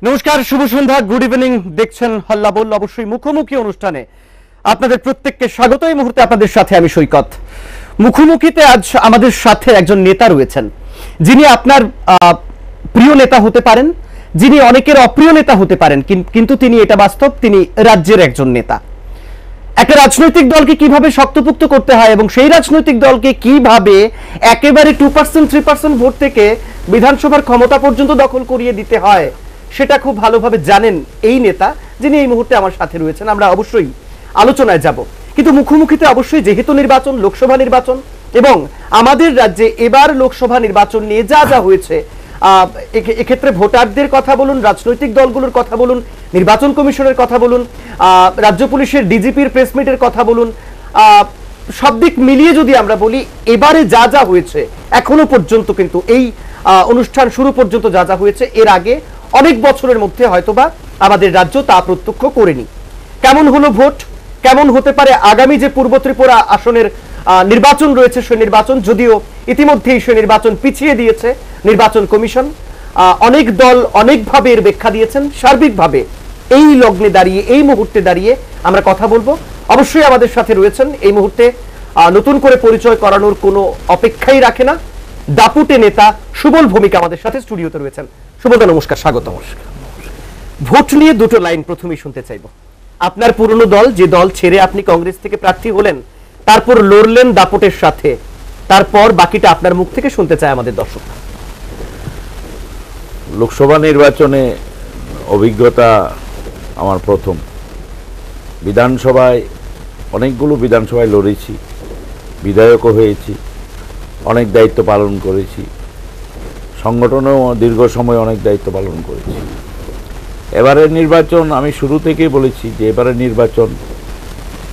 নমস্কার, শুভ সন্ধ্যা, good evening. দেখছেন হল্লা বল, অবশ্যই মুখোমুখি অনুষ্ঠানে আপনাদের প্রত্যেককে স্বাগত। এই মুহূর্তে আপনাদের সাথে আমি সৈকত। মুখোমুখিতে আজ আমাদের সাথে একজন নেতা রয়েছেন, যিনি আপনার প্রিয় নেতা হতে পারেন, যিনি অনেকের অপ্রিয় নেতা হতে পারেন, কিন্তু তিনি এটা বাস্তব, তিনি রাজ্যের একজন নেতা। একটা রাজনৈতিক দলকে কিভাবে শক্তপোক্ত করতে হয় এবং সেই রাজনৈতিক দলকে কিভাবে একেবারে 2% 3% ভোট থেকে বিধানসভার ক্ষমতা পর্যন্ত দখল করিয়ে দিতে হয়, সেটা খুব ভালোভাবে জানেন এই নেতা, যিনি এই মুহূর্তে আমার সাথে রয়েছেন। আমরা অবশ্যই আলোচনায় যাব, কিন্তু মুখোমুখিতে অবশ্যই যেহেতু নির্বাচন, লোকসভা নির্বাচন, এবং আমাদের রাজ্যে এবার লোকসভা নির্বাচন নিয়ে যা যা হয়েছে, এক্ষেত্রে ভোটারদের কথা বলুন, রাজনৈতিক দলগুলোর কথা বলুন, নির্বাচন কমিশনের কথা বলুন, রাজ্য পুলিশের ডিজিপির প্রেস মিটের কথা বলুন, সব দিক মিলিয়ে যদি আমরা বলি এবারে যা যা হয়েছে এখনো পর্যন্ত, কিন্তু এই অনুষ্ঠান শুরু পর্যন্ত যা যা হয়েছে, এর আগে অনেক বছরের মধ্যে হয়তোবা আমাদের রাজ্য তা প্রত্যক্ষ করেনি। কেমন হলো ভোট, কেমন হতে পারে আগামী যে পূর্ব ত্রিপুরা আসনের নির্বাচন রয়েছে, সেই নির্বাচন, যদিও ইতিমধ্যেই সেই নির্বাচন পিছিয়ে দিয়েছে নির্বাচন কমিশন। অনেক দল অনেকভাবে এর ব্যাখ্যা দিয়েছেন। সার্বিকভাবে এই লগ্নে দাঁড়িয়ে, এই মুহূর্তে দাঁড়িয়ে আমরা কথা বলবো। অবশ্যই আমাদের সাথে রয়েছেন এই মুহূর্তে, নতুন করে পরিচয় করানোর কোনো অপেক্ষাই রাখে না, দাপুটে নেতা সুবল ভৌমিক আমাদের সাথে স্টুডিওতে রয়েছেন। সুবলদা নমস্কার, স্বাগত। ভোট নিয়ে দুটো লাইন প্রথমেই শুনতে চাইব। আপনার পুরনো দল, যে দল ছেড়ে আপনি কংগ্রেস থেকে প্রার্থী হলেন, তারপর লড়লেন দাপটের সাথে, তারপর বাকিটা আপনার মুখ থেকে শুনতে চায় আমাদের দর্শক। লোকসভা নির্বাচনে অভিজ্ঞতা আমার প্রথম। বিধানসভায় অনেকগুলো বিধানসভায় লড়েছি, বিধায়কও হয়েছি, অনেক দায়িত্ব পালন করেছি, সংগঠনেও দীর্ঘ সময় অনেক দায়িত্ব পালন করেছি। এবারের নির্বাচন, আমি শুরু থেকেই বলেছি যে এবারের নির্বাচন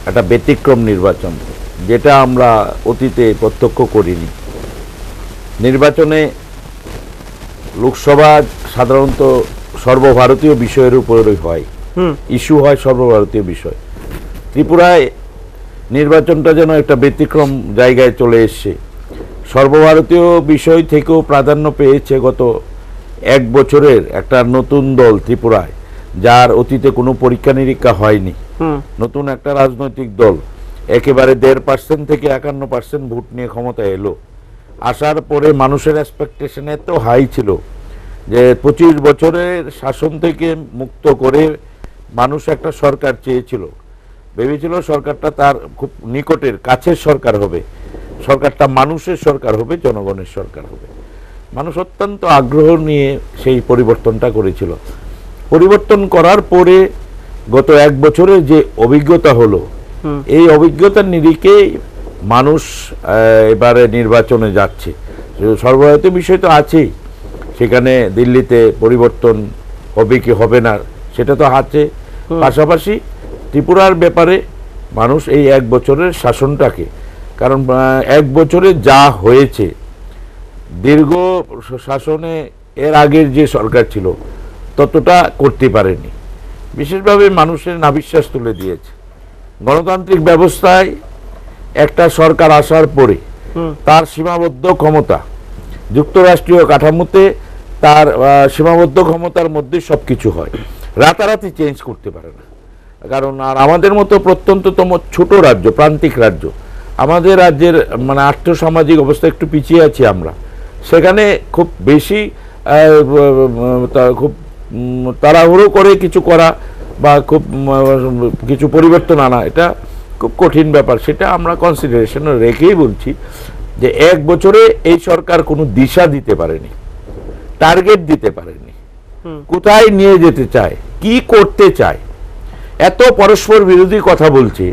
একটা ব্যতিক্রম নির্বাচন, যেটা আমরা অতীতে প্রত্যক্ষ করিনি। নির্বাচনে লোকসভা সাধারণত সর্বভারতীয় বিষয়ের উপরে হয়, ইস্যু হয় সর্বভারতীয় বিষয়। ত্রিপুরায় নির্বাচনটা যেন একটা ব্যতিক্রম জায়গায় চলে এসছে, সর্বভারতীয় বিষয় থেকেও প্রাধান্য পেয়েছে গত এক বছরের একটা নতুন দল ত্রিপুরায়, যার অতীতে কোনো পরীক্ষা নিরীক্ষা হয়নি। নতুন একটা রাজনৈতিক দল একেবারে 1.5% থেকে 51% ভোট নিয়ে ক্ষমতায় এলো। আসার পরে মানুষের এক্সপেকটেশন এত হাই ছিল যে 25 বছরের শাসন থেকে মুক্ত করে মানুষ একটা সরকার চেয়েছিল, ভেবেছিল সরকারটা তার খুব নিকটের কাছের সরকার হবে, সরকারটা মানুষের সরকার হবে, জনগণের সরকার হবে। মানুষ অত্যন্ত আগ্রহ নিয়ে সেই পরিবর্তনটা করেছিল। পরিবর্তন করার পরে গত এক বছরে যে অভিজ্ঞতা হলো, এই অভিজ্ঞতার নিরিখে মানুষ এবারে নির্বাচনে যাচ্ছে। সর্বভারতীয় বিষয় তো আছেই, সেখানে দিল্লিতে পরিবর্তন হবে কি হবে না সেটা তো আছে। পাশাপাশি ত্রিপুরার ব্যাপারে মানুষ এই এক বছরের শাসনটাকে, কারণ এক বছরে যা হয়েছে, দীর্ঘ শাসনে এর আগের যে সরকার ছিল ততটা করতে পারেনি, বিশেষভাবে মানুষের নাবিশ্বাস তুলে দিয়েছে। গণতান্ত্রিক ব্যবস্থায় একটা সরকার আসার পরে তার সীমাবদ্ধ ক্ষমতা, যুক্তরাষ্ট্রীয় কাঠামোতে তার সীমাবদ্ধ ক্ষমতার মধ্যে সবকিছু হয়, রাতারাতি চেঞ্জ করতে পারে না। কারণ আর আমাদের মতো প্রত্যন্ততম ছোট রাজ্য, প্রান্তিক রাজ্য, আমাদের রাজ্যের মানে আর্থসামাজিক অবস্থা একটু পিছিয়ে আছি আমরা, সেখানে খুব বেশি খুব তাড়াহুড়ো করে কিছু করা বা খুব কিছু পরিবর্তন আনা, এটা খুব কঠিন ব্যাপার। সেটা আমরা কনসিডারেশনে রেখেই বলছি যে এক বছরে এই সরকার কোনো দিশা দিতে পারেনি, টার্গেট দিতে পারেনি, কোথায় নিয়ে যেতে চায়, কি করতে চায়, এত পরস্পর বিরোধী কথা বলছে,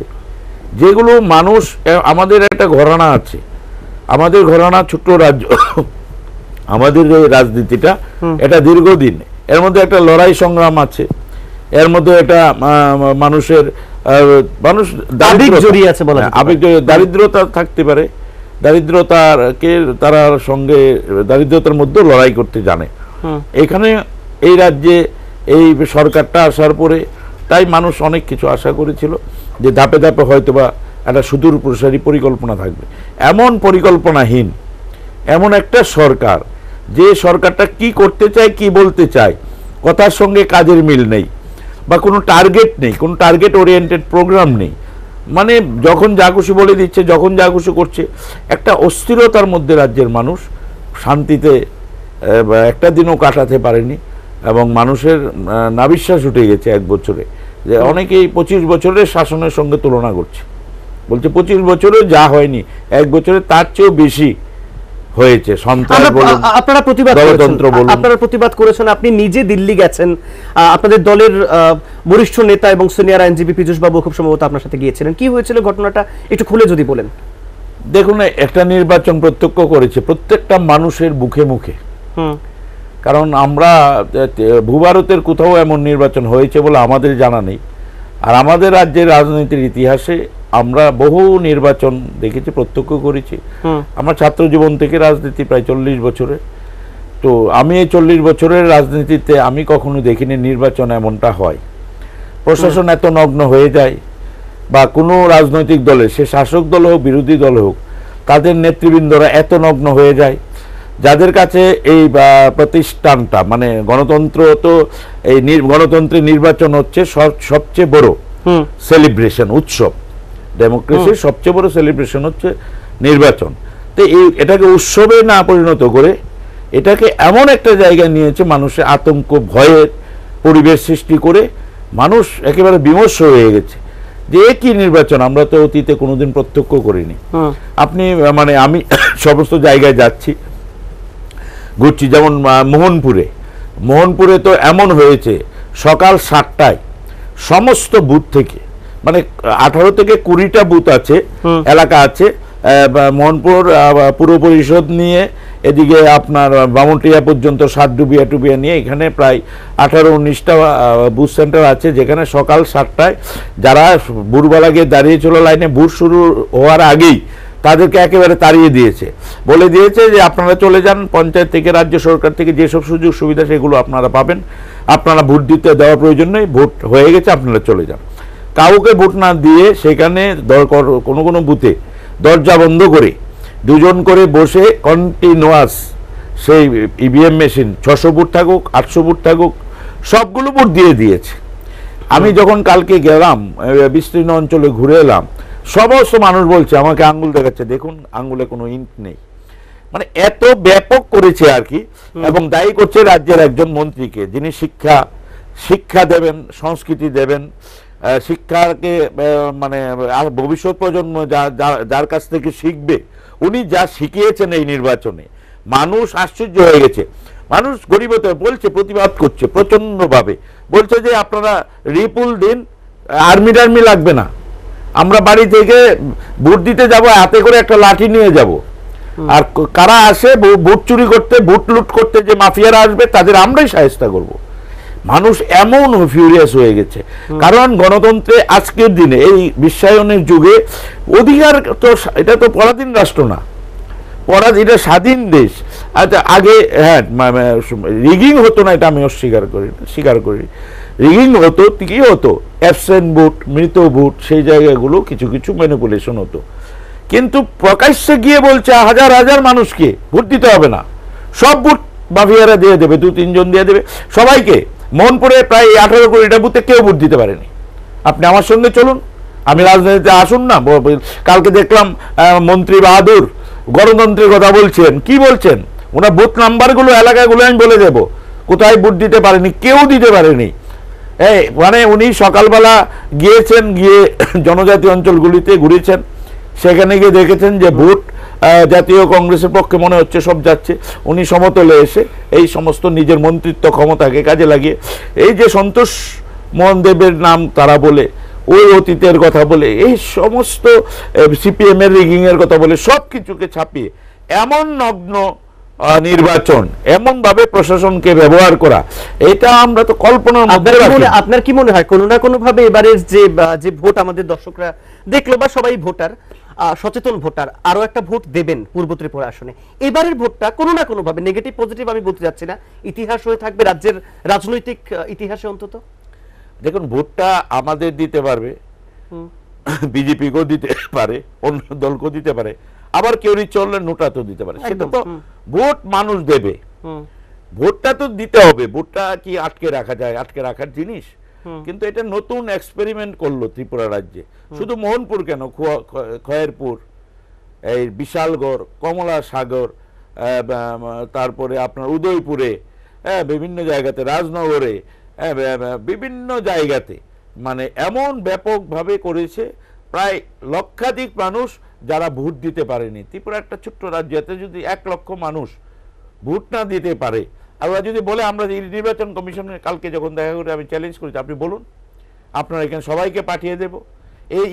যেগুলো মানুষ, আমাদের একটা ঘরানা আছে, আমাদের ঘরানা ছোট্ট রাজ্য, আমাদের যে রাজনীতিটা এটা দীর্ঘদিন, এর মধ্যে একটা লড়াই সংগ্রাম আছে, এর মধ্যে একটা মানুষের আবেগ জড়িয়ে আছে, দারিদ্রতা থাকতে পারে, দারিদ্রতাকে তারা সঙ্গে দারিদ্রতার মধ্যে লড়াই করতে জানে। এখানে এই রাজ্যে এই সরকারটা আসার পরে তাই মানুষ অনেক কিছু আশা করেছিল যে ধাপে ধাপে হয়তোবা একটা সুদূর প্রসারী পরিকল্পনা থাকবে। এমন পরিকল্পনাহীন এমন একটা সরকার, যে সরকারটা কি করতে চায়, কি বলতে চায়, কথার সঙ্গে কাজের মিল নেই, বা কোনো টার্গেট নেই, কোনো টার্গেট ওরিয়েন্টেড প্রোগ্রাম নেই। মানে যখন যা খুশি বলে দিচ্ছে, যখন যা খুশি করছে, একটা অস্থিরতার মধ্যে রাজ্যের মানুষ শান্তিতে একটা দিনও কাটাতে পারেনি। এবং মানুষের নাবিশ্বাস উঠে গেছে 1 বছরে, যে অনেকেই 25 বছরের শাসনের সঙ্গে তুলনা করছে, বলছে 25 বছরে যা হয়নি 1 বছরে তার চেয়েও বেশি হয়েছে। আপনারা প্রতিবাদ করেছেন, আপনি নিজে দিল্লি গেছেন, আপনাদের দলের বরিষ্ঠ নেতা এবং সিনিয়র আইনজীবী পীযূষ বাবু খুব সম্ভবত আপনার সাথে গিয়েছিলেন। কি হয়েছিল ঘটনাটা একটু খুলে যদি বলেন। দেখুন, একটা নির্বাচন প্রত্যক্ষ করেছে প্রত্যেকটা মানুষের মুখে মুখে। কারণ আমরা ভূভারতের কোথাও এমন নির্বাচন হয়েছে বলে আমাদের জানা নেই। আর আমাদের রাজ্যের রাজনীতির ইতিহাসে আমরা বহু নির্বাচন দেখেছি, প্রত্যক্ষ করেছি। আমার ছাত্র জীবন থেকে রাজনীতি প্রায় 40 বছরে। তো আমি এই 40 বছরের রাজনীতিতে আমি কখনো দেখিনি নির্বাচন এমনটা হয়, প্রশাসন এত নগ্ন হয়ে যায়, বা কোনো রাজনৈতিক দলে, সে শাসক দল হোক বিরোধী দল হোক, তাদের নেতৃবৃন্দরা এত নগ্ন হয়ে যায়, যাদের কাছে এই প্রতিষ্ঠানটা মানে গণতন্ত্র, তো এই গণতন্ত্রের নির্বাচন হচ্ছে সবচেয়ে বড় সেলিব্রেশন, উৎসব। ডেমোক্রেসির সবচেয়ে বড় সেলিব্রেশন হচ্ছে নির্বাচন। তো এটাকে উৎসবে না পরিণত করে এটাকে এমন একটা জায়গায় নিয়েছে, মানুষের আতঙ্ক ভয়ের পরিবেশ সৃষ্টি করে মানুষ একেবারে বিমর্ষ হয়ে গেছে যে কি নির্বাচন, আমরা তো অতীতে কোনোদিন প্রত্যক্ষ করিনি। আপনি মানে আমি সমস্ত জায়গায় যাচ্ছি, ঘুরছি, যেমন মোহনপুরে তো এমন হয়েছে সকাল 7টায় সমস্ত বুথ থেকে, মানে 18 থেকে 20টা বুথ আছে, এলাকা আছে মোহনপুর পুর পরিষদ নিয়ে, এদিকে আপনার বামুনটিয়া পর্যন্ত সাতডুবিয়া নিয়ে, এখানে প্রায় 18-19টা বুথ সেন্টার আছে, যেখানে সকাল 7টায় যারা ভোরবেলা গিয়ে দাঁড়িয়েছিল লাইনে, ভোট শুরু হওয়ার আগেই তাদেরকে একেবারে তাড়িয়ে দিয়েছে, বলে দিয়েছে যে আপনারা চলে যান, পঞ্চায়েত থেকে রাজ্য সরকার থেকে যেসব সুযোগ সুবিধা সেগুলো আপনারা পাবেন, আপনারা ভোট দিতে দেওয়ার প্রয়োজন নেই, ভোট হয়ে গেছে আপনারা চলে যান। কাউকে ভোট না দিয়ে সেখানে কোনো বুথে দরজা বন্ধ করে 2 জন করে বসে কন্টিনিউয়াস সেই ইভিএম মেশিন 600 বুথ থাকুক 800 বুথ থাকুক সবগুলো ভোট দিয়ে দিয়েছে। আমি যখন কালকে গেলাম, বিস্তীর্ণ অঞ্চলে ঘুরে এলাম, সমস্ত মানুষ বলছে, আমাকে আঙ্গুল দেখাচ্ছে, দেখুন আঙ্গুলে কোনো ইঙ্ক নেই। মানে এত ব্যাপক করেছে আর কি। এবং দায়ী করছে রাজ্যের একজন মন্ত্রীকে, যিনি শিক্ষা দেবেন, সংস্কৃতি দেবেন, শিক্ষাকে মানে ভবিষ্যৎ প্রজন্ম যার কাছ থেকে শিখবে, উনি যা শিখিয়েছেন এই নির্বাচনে, মানুষ আশ্চর্য হয়ে গেছে। মানুষ গরিবতে বলছে, প্রতিবাদ করছে প্রচন্ডভাবে, বলছে যে আপনারা রিপুল দিন, আর্মি লাগবে না, আমরা বাড়ি থেকে ভোট দিতে যাব, হাতে করে একটা লাঠি নিয়ে যাব, আর কারা আসে ভোট চুরি করতে, ভোট লুট করতে, যে মাফিয়ারা আসবে তাদের আমরাই শায়েস্তা করব। মানুষ এমন ফিউরিয়াস হয়ে গেছে, কারণ গণতন্ত্রে আজকের দিনে এই বিশ্বায়নের যুগে অধিকার তো, এটা তো পরাধীন রাষ্ট্র না, এটা স্বাধীন দেশ। আচ্ছা, আগে হ্যাঁ রিগিং হতো না, এটা আমি স্বীকার করি, রিগিং হতো, কি হতো, অ্যাবসেন্ট ভোট, মৃত ভোট, সেই জায়গাগুলো কিছু ম্যানিপুলেশন হতো। কিন্তু প্রকাশ্যে গিয়ে বলছে হাজার হাজার মানুষকে ভোট দিতে হবে না, সব ভোট মাফিয়ারা দিয়ে দেবে, 2-3 জন দিয়ে দেবে সবাইকে। মোহনপুরে প্রায় 18 কোটিটা বুথে কেউ ভোট দিতে পারেনি। আপনি আমার সঙ্গে চলুন, আমি রাজনীতিতে আসুন না। কালকে দেখলাম মন্ত্রী বাহাদুর গণতন্ত্রের কথা বলছেন, কি বলছেন, ওনার বুথ নাম্বারগুলো এলাকাগুলো আমি বলে দেব, কোথায় ভোট দিতে পারেনি, কেউ দিতে পারেনি। মানে উনি সকালবেলা গিয়েছেন, গিয়ে জনজাতি অঞ্চলগুলিতে ঘুরেছেন, সেখানে গিয়ে দেখেছেন যে ভোট জাতীয় কংগ্রেসের পক্ষে মনে হচ্ছে সব যাচ্ছে। উনি সমতলে এসে এই সমস্ত নিজের মন্ত্রিত্ব ক্ষমতাকে কাজে লাগিয়ে, এই যে সন্তোষ মোহন দেবের নাম তারা বলে, ওই অতীতের কথা বলে, এই সমস্ত সিপিএম এর রিগিং এর কথা বলে, সব কিছুকে ছাপিয়ে এমন নগ্ন নির্বাচন, এমন ভাবে প্রশাসনকে ব্যবহার করা, এটা আমরা তো কল্পনার মধ্যে রাখি। আপনার কি মনে হয় কোনো না কোনো ভাবে এবারের যে ভোট আমাদের দর্শকরা দেখলো, বা সবাই ভোটার, সচেতন ভোটার, আরো একটা ভোট দেবেন পূর্ব ত্রিপুরা আসনে, এবারের ভোটটা কোনো না কোনো ভাবে, নেগেটিভ পজিটিভ আমি বলতে যাচ্ছি না, ইতিহাস হয়ে থাকবে রাজ্যের রাজনৈতিক ইতিহাসে অন্তত? দেখুন, ভোটটা আমাদের দিতে পারবে, বিজেপিকেও দিতে পারে, অন্য দলকেও দিতে পারে, আবার কেউ চললে নোটা তো দিতে পারে, সেটা তো ভোট মানুষ দেবে। ভোটটা তো দিতে হবে, ভোটটা কি আটকে রাখা যায়? আটকে রাখার জিনিস? কিন্তু এটা নতুন এক্সপেরিমেন্ট করলো ত্রিপুরা রাজ্যে। শুধু মোহনপুর কেন, খয়েরপুর, এই বিশালগড়, কমলা সাগর, তারপরে আপনার উদয়পুরে, বিভিন্ন জায়গাতে, রাজনগরে, বিভিন্ন জায়গাতে মানে এমন ব্যাপকভাবে করেছে, প্রায় লক্ষাধিক মানুষ যারা ভোট দিতে পারেনি। ত্রিপুরা একটা ছোট্ট রাজ্য, এতে যদি 1 লক্ষ মানুষ ভোট না দিতে পারে, আর ওরা যদি বলে আমরা এই নির্বাচন কমিশনের কালকে যখন দেখা করে আমি চ্যালেঞ্জ করেছি, আপনি বলুন, আপনারা এখানে সবাইকে পাঠিয়ে দেব, এই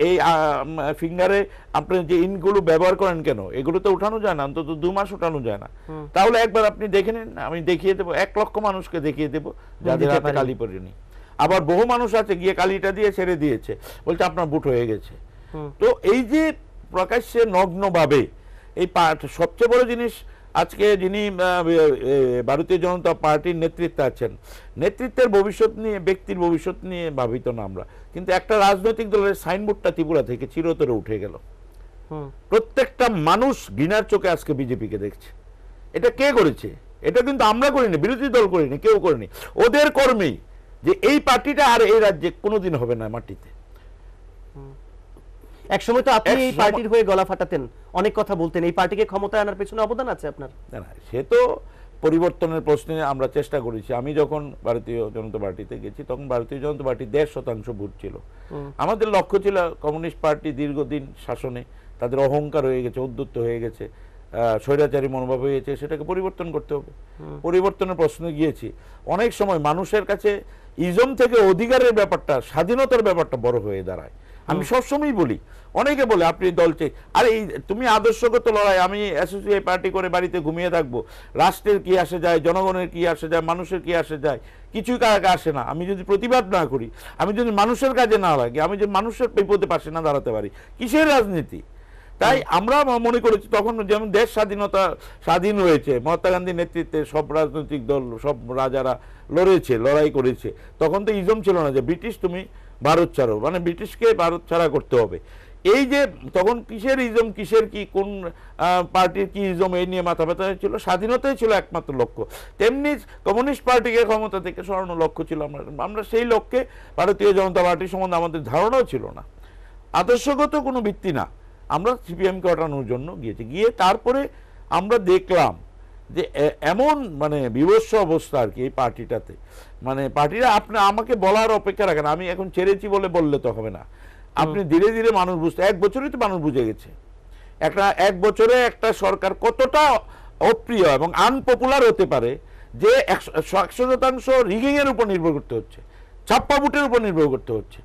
এই ফিঙ্গারে আপনার যে ইনগুলো ব্যবহার করেন কেন, এগুলো তো উঠানো যায় না, অন্তত 2 মাস উঠানো যায় না। তাহলে একবার আপনি দেখে নিন, আমি দেখিয়ে দেবো, 1 লক্ষ মানুষকে দেখিয়ে দেবো যাদের হাতে কালি পড়েনি। আবার বহু মানুষ আছে গিয়ে কালিটা দিয়ে ছেড়ে দিয়েছে, বলছে আপনার ভোট হয়ে গেছে। তো এই যে প্রকাশ্যে নগ্নভাবে এই সবচেয়ে বড় জিনিস, আজকে যিনি ভারতীয় জনতা পার্টির নেতৃত্বে আছেন, নেতৃত্বের ভবিষ্যৎ নিয়ে, ব্যক্তির ভবিষ্যৎ নিয়ে ভাবিত না আমরা, কিন্তু একটা রাজনৈতিক দলের সাইনবোর্ডটা ত্রিপুরা থেকে চিরতরে উঠে গেল। প্রত্যেকটা মানুষ ঘৃণার চোখে আজকে বিজেপিকে দেখছে। এটা কে করেছে? এটা কিন্তু আমরা করিনি, বিরোধী দল করিনি, কেউ করেনি, ওদের কর্মেই যে এই পার্টিটা আর এই রাজ্যে কোনোদিন হবে না মাটিতে। একসময় তো আপনি এই পার্টির হয়ে গলা ফাটাতেন, অনেক কথা বলতেন, এই পার্টিকে ক্ষমতায় আনার পেছনে অবদান আছে আপনার। না, সে তো পরিবর্তনের প্রশ্নে আমরা চেষ্টা করেছি। আমি যখন ভারতীয় জনতা পার্টিতে গেছি তখন ভারতীয় জনতা পার্টি 1.5% ভোট ছিল। আমাদের লক্ষ্য ছিল কমিউনিস্ট পার্টি দীর্ঘদিন শাসনে, তাদের অহংকার হয়ে গেছে, উদ্ধত্ত হয়ে গেছে, স্বৈরাচারী মনোভাব হয়ে গেছে, সেটাকে পরিবর্তন করতে হবে। পরিবর্তনের প্রশ্নে গিয়েছি। অনেক সময় মানুষের কাছে ইজম থেকে অধিকারের ব্যাপারটা, স্বাধীনতার ব্যাপারটা বড় হয়ে দাঁড়ায়। আমি সবসময় বলি, অনেকে বলে আপনি দল চাই, আরে এই তুমি আদর্শগত লড়াই, আমি অ্যাসোসিয়েট পার্টি করে বাড়িতে ঘুমিয়ে থাকবো, রাষ্ট্রের কি আসে যায়, জনগণের কি আসে যায়, মানুষের কি আসে যায়, কিছুই কাকে আসে না। আমি যদি প্রতিবাদ না করি, আমি যদি মানুষের কাজে না লাগে, আমি যদি মানুষের বিপদে পাশে না দাঁড়াতে পারি, কিসের রাজনীতি? তাই আমরা মনে করেছি তখন, যেমন দেশ স্বাধীন হয়েছে, মহাত্মা গান্ধীর নেতৃত্বে সব রাজনৈতিক দল, সব রাজারা লড়েছে, লড়াই করেছে, তখন তো ইজম ছিল না যে ব্রিটিশ তুমি ভারত ছাড়ো, মানে ব্রিটিশকে ভারত ছাড়া করতে হবে। এই যে তখন কিসের ইজম, কিসের কি, কোন পার্টির কি ইজম, এই নিয়ে মাথা ব্যথা ছিল। স্বাধীনতাই ছিল একমাত্র লক্ষ্য। তেমনি কমিউনিস্ট পার্টিকে ক্ষমতা থেকে সরানো লক্ষ্য ছিল। আমরা সেই লক্ষ্যে, ভারতীয় জনতা পার্টি সম্বন্ধে আমাদের ধারণাও ছিল না, আদর্শগত কোনো ভিত্তি না। আমরা সিপিএমকে হটানোর জন্য গিয়েছি। গিয়ে তারপরে আমরা দেখলাম যে এমন মানে বিভৎস অবস্থা আর কি এই পার্টিটাতে, মানে পার্টিরা আপনি আমাকে বলার অপেক্ষা রাখেন, আমি এখন ছেড়েছি বললে তো হবে না। আপনি ধীরে ধীরে মানুষ বুঝতে, 1 বছরই তো মানুষ বুঝে গেছে এক বছরে একটা সরকার কতটা অপ্রিয় এবং আনপপুলার হতে পারে, যে 100% রিগিং এর উপর নির্ভর করতে হচ্ছে, ছাপ্পা বুটের উপর নির্ভর করতে হচ্ছে।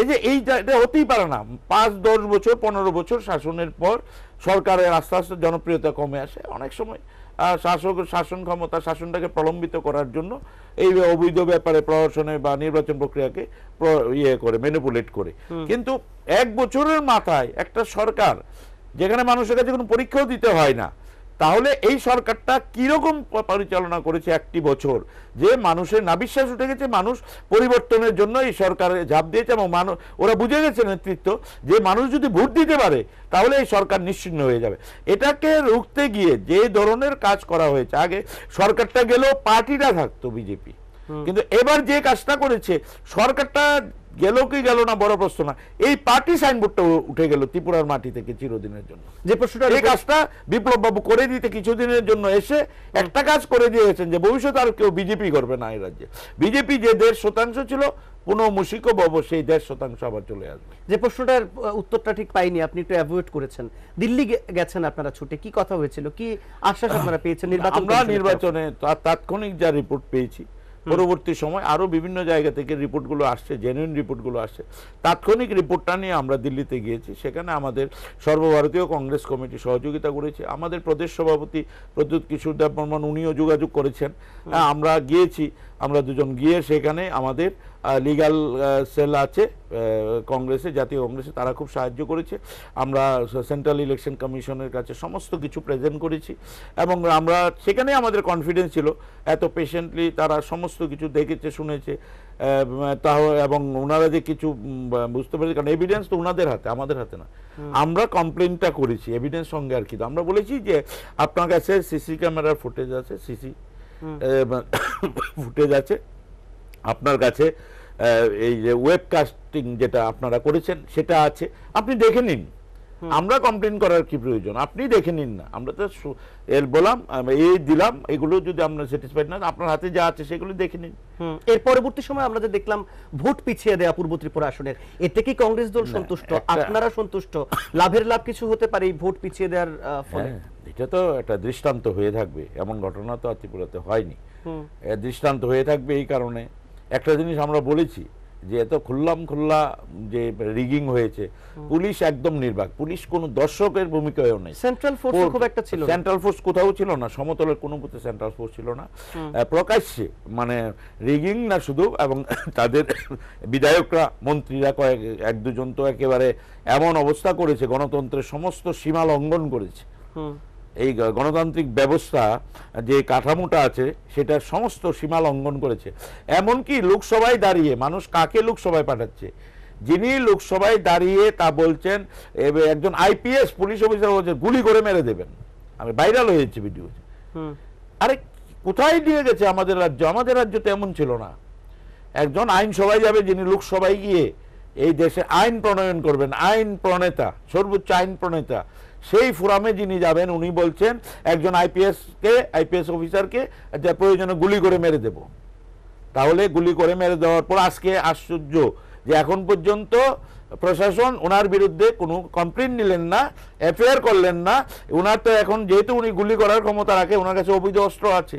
এই যে এটা হতেই পারে না। 5-10 বছর 15 বছর শাসনের পর সরকারের আস্তে আস্তে জনপ্রিয়তা কমে আসে। অনেক সময় শাসন ক্ষমতা, শাসনটাকে প্রলম্বিত করার জন্য এই অবৈধ ব্যাপারে প্রশাসনে বা নির্বাচন প্রক্রিয়াকে ম্যানিপুলেট করে। কিন্তু 1 বছরের মাথায় একটা সরকার, যেখানে মানুষের কাছে কোনো পরীক্ষাও দিতে হয় না, তাহলে এই সরকারটা কিরকম পরিচালনা করেছে 1টি বছর, যে মানুষের নাবিশ্বাস উঠে গেছে। মানুষ পরিবর্তনের জন্য এই সরকারে ঝাঁপ দিয়েছে, এবং ওরা বুঝে গেছে নেতৃত্ব, যে মানুষ যদি ভোট দিতে পারে তাহলে এই সরকার নিশ্চিহ্ন হয়ে যাবে। এটাকে রুখতে গিয়ে যে ধরনের কাজ করা হয়েছে, আগে সরকারটা গেলেও পার্টিটা থাকতো বিজেপি, কিন্তু এবার যে কাজটা করেছে, সরকারটা গেল কি গেল না বড় প্রশ্ন না, এই পার্টি সাইনবোর্ডটা উঠে গেল ত্রিপুরার মাটি থেকে চিরদিনের জন্য। যে প্রশ্নটা, এই কাজটা বিপ্লব বাবু করে দিতে কিছুদিনের জন্য এসে একটা কাজ করে দিয়েছেন, যে ভবিষ্যতে আর কেউ বিজেপি করবে না এই রাজ্যে। বিজেপি যে 1.5% ছিল, পুনঃমূষিক সেই 1.5% আবার চলে আসবে। যে প্রশ্নটার উত্তরটা ঠিক পাইনি, আপনি একটু অ্যাভয়েড করেছেন। দিল্লি গেছেন আপনারা ছুটে, কি কথা হয়েছিল, কি আশ্বাস আপনারা পেয়েছেন? আমরা নির্বাচনে তাৎক্ষণিক যা রিপোর্ট পেয়েছি, পরবর্তী সময় আরো বিভিন্ন জায়গা থেকে রিপোর্টগুলো আসছে, জেনুইন রিপোর্টগুলো আসছে। তাৎক্ষণিক রিপোর্টটা নিয়ে আমরা দিল্লিতে গিয়েছি, সেখানে আমাদের সর্বভারতীয় কংগ্রেস কমিটি সহযোগিতা করেছে। আমাদের প্রদেশ সভাপতি প্রদ্যুৎ কিশোর দেব বর্মন, উনিও যোগাযোগ করেছেন। আমরা গিয়েছি, আমরা দুজন গিয়ে সেখানে আমাদের লিগ্যাল সেল আছে কংগ্রেসে, জাতীয় কংগ্রেসে, তারা খুব সাহায্য করেছে। আমরা সেন্ট্রাল ইলেকশন কমিশনের কাছে সমস্ত কিছু প্রেজেন্ট করেছি, এবং আমরা সেখানে আমাদের কনফিডেন্স ছিল, এত পেশেন্টলি তারা সমস্ত কিছু দেখেছে, শুনেছে, তাও এবং ওনারা যে কিছু বুঝতে পেরেছে, কারণ এভিডেন্স তো ওনাদের হাতে, আমাদের হাতে না। আমরা কমপ্লেনটা করেছি এভিডেন্স সঙ্গে আর কি। আমরা বলেছি যে আপনার কাছে সিসি ক্যামেরার ফুটেজ আছে, ফুটেজ আছে আপনার কাছে, এই যে ওয়েবকাস্টিং যেটা আপনারা করেছেন সেটা আছে, আপনি দেখে নিন। আমরা কমপ্লেন করার কি প্রয়োজন, আপনি দেখে নিন না। আমরা তো বললাম এই দিলাম, এগুলো যদি আমরা স্যাটিসফাইড না, আপনার হাতে যা আছে সেগুলো দেখে নিন। এর পরবর্তী সময় আমরা যে দেখলাম ভোট পিছিয়ে দেয়া পূর্ব ত্রিপুরা আসনের, এতে কি কংগ্রেস দল সন্তুষ্ট, আপনারা সন্তুষ্ট? লাভের লাভ কিছু হতে পারে এই ভোট পিছিয়ে দেওয়ার ফলে? এটা তো একটা দৃষ্টান্ত হয়ে থাকবে, এমন ঘটনা তো ত্রিপুরাতে হয়নি। দৃষ্টান্ত হয়ে থাকবে এই কারণে, একটা জিনিস আমরা বলেছি যে এত খোল্লা যে রিগিং হয়েছে, পুলিশ একদম নির্বাক, পুলিশ কোনো দর্শকের ভূমিকায়ও নেই। সেন্ট্রাল ফোর্স খুব একটা ছিল না, সেন্ট্রাল ফোর্স কোথাও ছিল না, সমতলের কোনো বুথে সেন্ট্রাল ফোর্স ছিল না। প্রকাশ্যে মানে রিগিং না শুধু, এবং তাদের বিধায়করা মন্ত্রীরা এক দুজন তো একেবারে এমন অবস্থা করেছে, গণতন্ত্রের সমস্ত সীমা লঙ্ঘন করেছে। এই গণতান্ত্রিক ব্যবস্থা যে কাঠামোটা আছে সেটার সমস্ত সীমা লঙ্ঘন করেছে। এমনকি লোকসভায় দাঁড়িয়ে মানুষ কাকে লোকসভায় পাঠাচ্ছে, যিনি লোকসভায় দাঁড়িয়ে তা বলছেন, একজন আইপিএস পুলিশ অফিসার বলছেন গুলি করে মেরে দেবেন। আমি ভাইরাল হয়েছে ভিডিও। আরে কোথায় নিয়ে গেছে আমাদের রাজ্য? আমাদের রাজ্য তো এমন ছিল না। একজন আইনসভায় যাবে যিনি লোকসভায় গিয়ে এই দেশে আইন প্রণয়ন করবেন, আইন প্রণেতা, সর্বোচ্চ আইন প্রণেতা, সেই ফোরামে যিনি যাবেন উনি বলছেন একজন আইপিএস অফিসারকে যা প্রয়োজনে গুলি করে মেরে দেব। তাহলে গুলি করে মেরে দেওয়ার পর আজকে আশ্চর্য যে এখন পর্যন্ত প্রশাসন ওনার বিরুদ্ধে কোনো কমপ্লেন নিলেন না, এফআইআর করলেন না। ওনার তো এখন যেহেতু উনি গুলি করার ক্ষমতা রাখে, ওনার কাছে অবৈধ অস্ত্র আছে,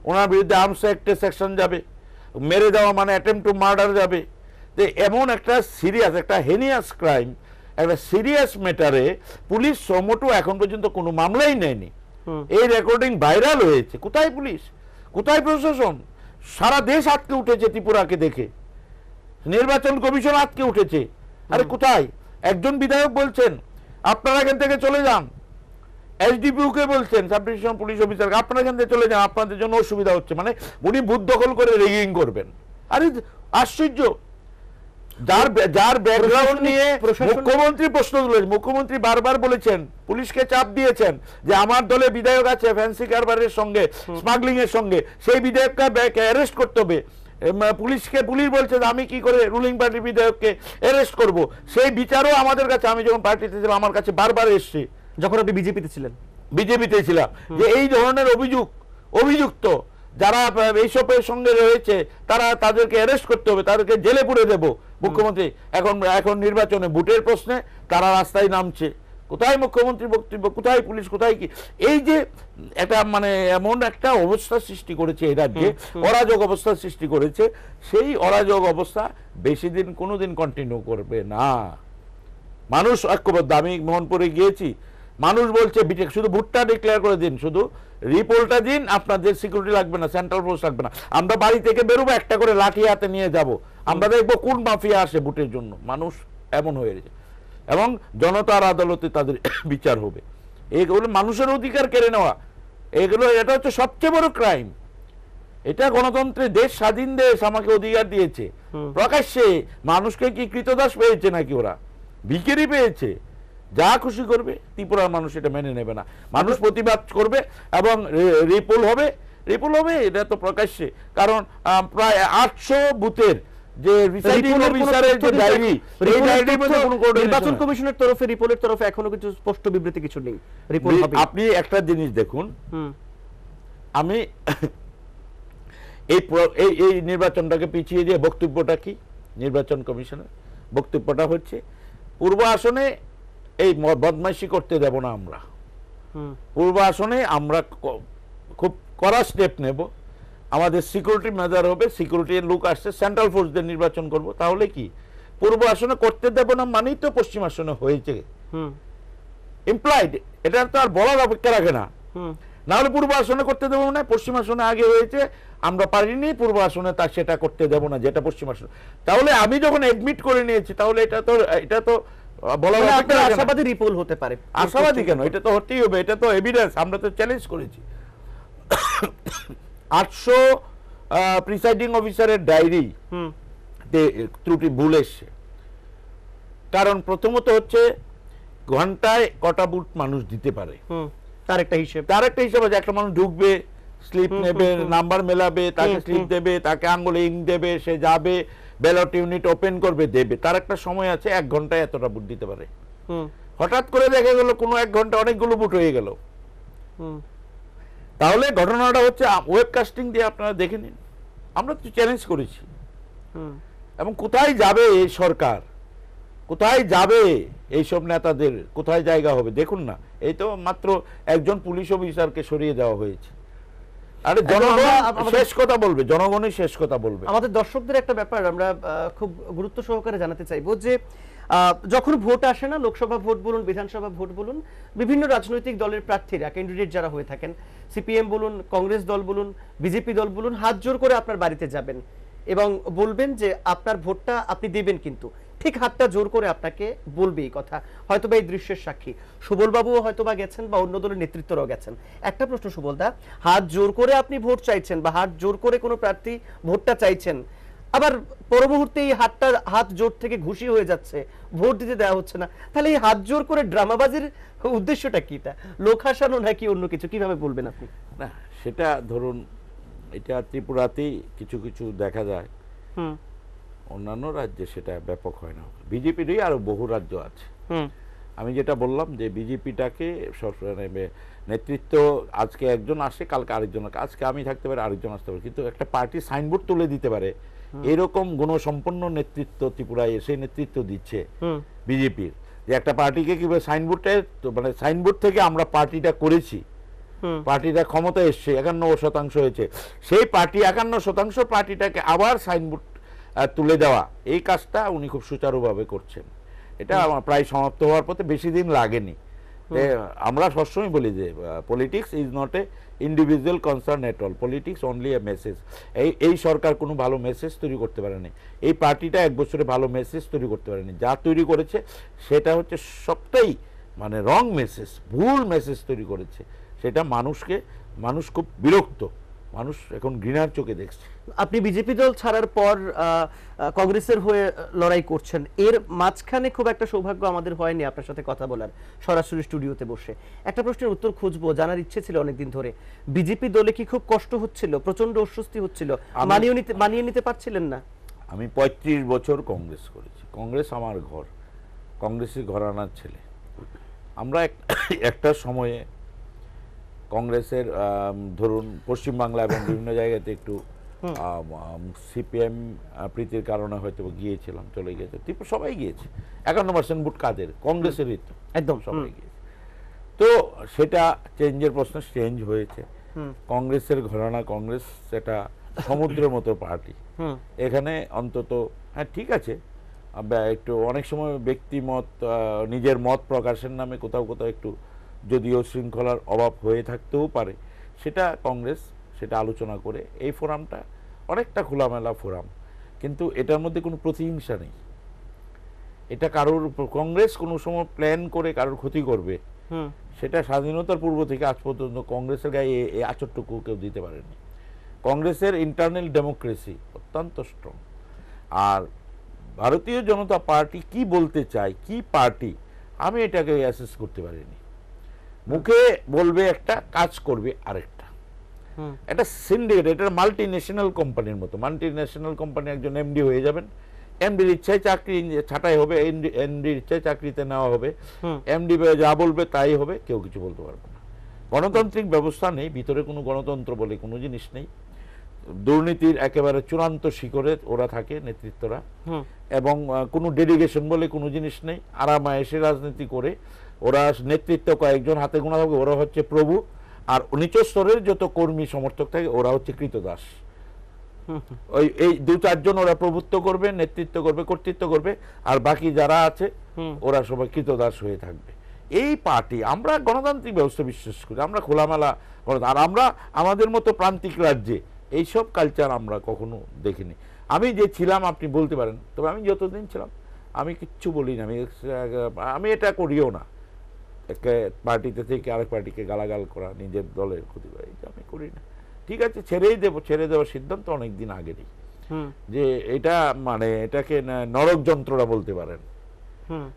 ওনার বিরুদ্ধে আর্মস অ্যাক্টের সেকশন যাবে, মেরে দেওয়া মানে অ্যাটেম্পট টু মার্ডার যাবে। যে এমন একটা সিরিয়াস, একটা হেনিয়াস ক্রাইম, একটা সিরিয়াস ম্যাটারে পুলিশ সমটো এখন পর্যন্ত কোনো মামলাই নেয়নি। এই রেকর্ডিং ভাইরাল হয়েছে। কোথায় পুলিশ, কোথায় প্রশাসন? সারা দেশ আটকে উঠেছে ত্রিপুরাকে দেখে, নির্বাচন কমিশন আটকে উঠেছে। আরে কোথায়? একজন বিধায়ক বলছেন আপনারা এখান থেকে চলে যান, এসডিপিউ কে বলছেন, সাব ডিভিশন পুলিশ অফিসার, আপনারা এখান থেকে চলে যান, আপনাদের জন্য অসুবিধা হচ্ছে। মানে উনি বুথ দখল করে রেগিং করবেন। আরে আশ্চর্য। যার ব্যাকগ্রাউন্ড নিয়ে মুখ্যমন্ত্রী প্রশ্ন তুলেছেন, মুখ্যমন্ত্রী বারবার বলেছেন, পুলিশকে চাপ দিয়েছেন যে আমার দলে বিধায়ক আছে ফ্যান্সি কারবারের সঙ্গে, স্মাগলিং এর সঙ্গে, সেই বিধায়ককে অ্যারেস্ট করতে হবে। পুলিশ বলছে আমি কি করে রুলিং পার্টির বিধায়ককে অ্যারেস্ট করব, সেই বিচারও আমাদের কাছে, আমি যখন পার্টিতে ছিলাম আমার কাছে বারবার এসছে, যখন আপনি বিজেপিতে ছিলাম, যে এই ধরনের অভিযুক্ত যারা এইসবের সঙ্গে রয়েছে তাদেরকে অ্যারেস্ট করতে হবে, তাদেরকে জেলে পুরে দেব। মুখ্যমন্ত্রী এখন নির্বাচনে ভোটের প্রশ্নে তারা রাস্তায় নামছে। কোথায় মুখ্যমন্ত্রী বক্তব্য, কোথায় পুলিশ, কোথায় কি? এই যে এটা মানে এমন একটা অবস্থা সৃষ্টি করেছে এই রাজ্যে, অরাজক অবস্থা সৃষ্টি করেছে, সেই অরাজক অবস্থা বেশি দিন কোনোদিন কন্টিনিউ করবে না। মানুষ ঐক্যবদ্ধ। আমি মোহনপুরে গিয়েছি, মানুষ বলছে শুধু ভোটটা ডিক্লেয়ার করে দিন, শুধু রিপোর্টটা দিন, আপনাদের সিকিউরিটি লাগবে না, সেন্ট্রাল ফোর্স লাগবে না, আমরা বাড়ি থেকে বেরোবো একটা করে লাঠি হাতে নিয়ে যাব, আমরা দেখবো কোন মাফিয়া আসে ভোটের জন্য। মানুষ এমন হয়ে গেছে, এবং জনতার আদালতে তাদের বিচার হবে। এগুলো মানুষের অধিকার কেড়ে নেওয়া, এটা হচ্ছে সবচেয়ে বড় ক্রাইম। এটা গণতন্ত্রের দেশ, স্বাধীন দেশ, আমাকে অধিকার দিয়েছে। প্রকাশ্যে মানুষকে কি কৃতদাস পেয়েছে নাকি? ওরা ভিখিরি পেয়েছে, যা খুশি করবে। ত্রিপুরার মানুষ এটা মেনে নেবে না, মানুষ প্রতিবাদ করবে এবং রিপোল হবে। এটা তো প্রকাশ্যে, কারণ প্রায় 800 বুথের যে রিসাইডিং অফিসারের যে ডায়েরি, এই ডায়েরির মধ্যে কোনো নির্বাচন কমিশনের তরফে, রিপোর্টের তরফে এখনো কিছু স্পষ্ট বিবৃতি কিছু নেই। রিপোর্ট হবে। আপনি একটা জিনিস দেখুন, আমি এই নির্বাচনটাকে পিছিয়ে দিয়ে বক্তব্যটা কি নির্বাচন কমিশনের বক্তব্যটা হচ্ছে পূর্ব আসনে এই বদমাইশি করতে দেব না আমরা। পূর্ব আসনে আমরা খুব কড়া স্টেপ নেব, আমাদের সিকিউরিটি মেজার হবে, সিকিউরিটির লোক আসছে, সেন্ট্রাল ফোর্স দিয়ে নির্বাচন করব। তাহলে কি পূর্ব আসনে করতে দেব না মানেই তো পশ্চিম আসনে হয়েছে ইমপ্লয়েড। এটা তো আর বলার অপেক্ষা রাখে না। না হলে পূর্ব আসনে করতে দেবো না, পশ্চিম আসনে আগে হয়েছে, আমরা পারিনি, পূর্ব আসনে তা সেটা করতে দেবো না যেটা পশ্চিম আসনে। তাহলে আমি যখন এডমিট করে নিয়েছি, তাহলে এটা তো বলার আশাবাদী রিপোল হতে পারে। আশাবাদী কেন? এটা তো হতেই হবে, এটা তো এভিডেন্স, আমরা তো চ্যালেঞ্জ করেছি। 800 প্রিসাইডিং অফিসারের ডায়েরি ত্রুটি ভুল এসছে। কারণ প্রথমত হচ্ছে ঘন্টায় কটা বুট মানুষ দিতে পারে, তার একটা হিসেব আছে। একটা মানুষ ঢুকবে, স্লিপ নেবে, নাম্বার মেলাবে, তাকে স্লিপ দেবে, তাকে আঙ্গুলে ইঙ্ক দেবে, সে যাবে, ব্যালট ইউনিট ওপেন করবে, দেবে। তার একটা সময় আছে, 1 ঘন্টায় এতটা ভোট দিতে পারে। হঠাৎ করে দেখা গেল কোনো 1 ঘন্টা অনেকগুলো ভোট হয়ে গেল। তাহলে ঘটনাটা হচ্ছে ওয়েবকাস্টিং দিয়ে আপনারা দেখে নিন। আমরা তো চ্যালেঞ্জ করেছি। এবং কোথায় যাবে এই সরকার, কোথায় যাবে এইসব নেতাদের, কোথায় জায়গা হবে দেখুন না। এই তো মাত্র একজন পুলিশ অফিসারকে সরিয়ে দেওয়া হয়েছে। আরে জনগণ শেষ কথা বলবে, জনগণই শেষ কথা বলবে। আমাদের দর্শকদের একটা ব্যাপার আমরা খুব গুরুত্ব সহকারে জানাতে চাইবো যে যখন ভোট আসে না, লোকসভা ভোট বলুন, বিধানসভা ভোট বলুন, বিভিন্ন রাজনৈতিক দলের প্রার্থীরা, ক্যান্ডিডেট যারা হয়ে থাকেন, সিপিএম বলুন, কংগ্রেস দল বলুন, বিজেপি দল বলুন, হাত জোর করে আপনার বাড়িতে যাবেন এবং বলবেন যে আপনার ভোটটা আপনি দেবেন, কিন্তু ঠিক হাতটা জোর করে আপনাকে বলবে এই কথা। হয়তোবা এই দৃশ্যের সাক্ষী সুবলবাবুও হয়তোবা গেছেন বা অন্য দলের নেতৃত্বরাও গেছেন। একটা প্রশ্ন সুবলদা, হাত জোর করে আপনি ভোট চাইছেন বা হাত জোর করে কোনো প্রার্থী ভোটটা চাইছেন, আবার পর মুহূর্তে এই হাত জোর থেকে ঘুষি হয়ে যাচ্ছে, ভোট দিতে দেওয়া হচ্ছে না, তাহলে এই হাত জোর করে ড্রামাবাজির উদ্দেশ্যটা কিটা? লোক হাসানো নাকি অন্য কিছু? কিভাবে বলবেন আপনি? না, সেটা ধরুন, এটা ত্রিপুরাতেই কিছু কিছু দেখা যায়, অন্যান্য রাজ্যে সেটা ব্যাপক হয় না। বিজেপিরই আরো বহু রাজ্য আছে। আমি যেটা বললাম যে বিজেপিটাকে নেতৃত্ব আজকে একজন আসে, কালকে আরেকজন, আজকে আমি থাকতে পারি, আরেকজন আসতে পারে, কিন্তু একটা পার্টি সাইনবোর্ড তুলে দিতে পারে এরকম গুণসম্পন্ন নেতৃত্ব ত্রিপুরায় এসে নেতৃত্ব দিচ্ছে বিজেপির। যে একটা পার্টিকে কিভাবে সাইনবোর্ডে, মানে সাইনবোর্ড থেকে আমরা পার্টিটা করেছি, পার্টিটা ক্ষমতা এসছে, 51% হয়েছে, সেই পার্টি 51% পার্টিটাকে আবার সাইনবোর্ড তুলে দেওয়া, এই কাজটা উনি খুব সুচারুভাবে করছেন। এটা প্রায় সমাপ্ত হওয়ার পথে, বেশি দিন লাগেনি। আমরা সবসময় বলি যে politics is not a individual concern at all, politics only a message. এই সরকার কোনো ভালো মেসেজ তৈরি করতে পারেনি, এই পার্টিটা 1 বছরে ভালো মেসেজ তৈরি করতে পারেনি। যা তৈরি করেছে সেটা হচ্ছে সবটাই মানে রং মেসেজ, ভুল মেসেজ তৈরি করেছে। সেটা মানুষ খুব বিরক্ত, মানুষ এখন ঘৃণার চোখে দেখছে। আপনি বিজেপি দল ছাড়ার পর কংগ্রেসের হয়ে লড়াই করছেন, এর মাঝখানে খুব একটা সৌভাগ্য আমাদের হয়নি আপনার সাথে কথা বলার, সরাসরি স্টুডিওতে বসে। একটা প্রশ্নের উত্তর খুঁজবো, জানার ইচ্ছে ছিল অনেকদিন ধরে, বিজেপি দলে কি খুব কষ্ট হচ্ছিল, প্রচন্ড অস্বস্তি হচ্ছিল, মানিয়ে নিতে পারছিলেন না? আমি 35 বছর কংগ্রেস করেছি, কংগ্রেস আমার ঘর, কংগ্রেসের ঘরানার ছেলে। আমরা একটা সময়ে কংগ্রেসের ধরুন পশ্চিমবাংলা এবং বিভিন্ন জায়গাতে একটু সিপিএম প্রীতির কারণে হয়তো গিয়েছিলাম, চলে গেছে, সবাই গিয়েছে। 51% ভোট কাদের? কংগ্রেসেরই তো, একদম সবাই গিয়েছে। তো সেটা চেঞ্জের প্রশ্ন, চেঞ্জ হয়েছে। কংগ্রেসের ঘরানা, কংগ্রেস সেটা সমুদ্রের মতো পার্টি। এখানে অন্তত হ্যাঁ ঠিক আছে, একটু অনেক সময় ব্যক্তিমত, নিজের মত প্রকাশের নামে কোথাও কোথাও একটু যদিও শৃঙ্খলার অভাব হয়ে থাকতেও পারে, সেটা কংগ্রেস সেটা আলোচনা করে এই ফোরামটা অনেকটা খোলামেলা ফোরাম, কিন্তু এটার মধ্যে কোনো প্রতিহিংসা নেই। এটা কারোর, কংগ্রেস কোনো সময় প্ল্যান করে কারোর ক্ষতি করবে, সেটা স্বাধীনতার পূর্ব থেকে আজ পর্যন্ত কংগ্রেসের গায়ে এই আচরটুকু কেউ দিতে পারেনি। কংগ্রেসের ইন্টারনাল ডেমোক্রেসি অত্যন্ত স্ট্রং। আর ভারতীয় জনতা পার্টি কি বলতে চায়, কি পার্টি, আমি এটাকে অ্যাসেস করতে পারিনি। মুখে বলবে একটা, কাজ করবে আরেকটা। এটা সিন্ডিকেট, এটা মাল্টি ন্যাশনাল কোম্পানির মতো। মাল্টি ন্যাশনাল কোম্পানি একজন এমডি হয়ে যাবেন, এমডির ইচ্ছায় চাকরি ছাঁটাই হবে, এমডির ইচ্ছায় চাকরিতে নেওয়া হবে, এমডি যা বলবে তাই হবে, কেউ কিছু বলতে পারবে না। গণতান্ত্রিক ব্যবস্থা নেই, ভিতরে কোনো গণতন্ত্র বলে কোনো জিনিস নেই। দুর্নীতির একেবারে চূড়ান্ত শিখরে ওরা থাকে, নেতৃত্বরা, এবং কোনো ডেলিগেশন বলে কোনো জিনিস নেই। আরামায়েশে রাজনীতি করে ওরা, নেতৃত্ব কয়েকজন হাতে গোনা থাকবে, ওরা হচ্ছে প্রভু, আর নিচ স্তরের যত কর্মী সমর্থক থাকে ওরা হচ্ছে কৃতদাস। ওই এই 2-4 জন ওরা প্রভুত্ব করবে, নেতৃত্ব করবে, কর্তৃত্ব করবে, আর বাকি যারা আছে ওরা সবাই কৃতদাস হয়ে থাকবে। এই পার্টি, আমরা গণতান্ত্রিক ব্যবস্থা বিশ্বাস করি, আমরা খোলামেলা, আর আমরা আমাদের মতো প্রান্তিক রাজ্যে এইসব কালচার আমরা কখনো দেখিনি। আমি যে ছিলাম আপনি বলতে পারেন, তবে আমি যতদিন ছিলাম আমি কিচ্ছু বলি না, আমি এটা করিও না। একটা পার্টিতে থেকে আরেক পার্টিকে গালাগাল করা, নিজের দলের ক্ষতি করা, এটা আমি করি না। ঠিক আছে, ছেড়ে দেওয়ার সিদ্ধান্ত অনেকদিন আগেরই, যে এটা মানে এটাকে নরক যন্ত্রণা বলতে পারেন।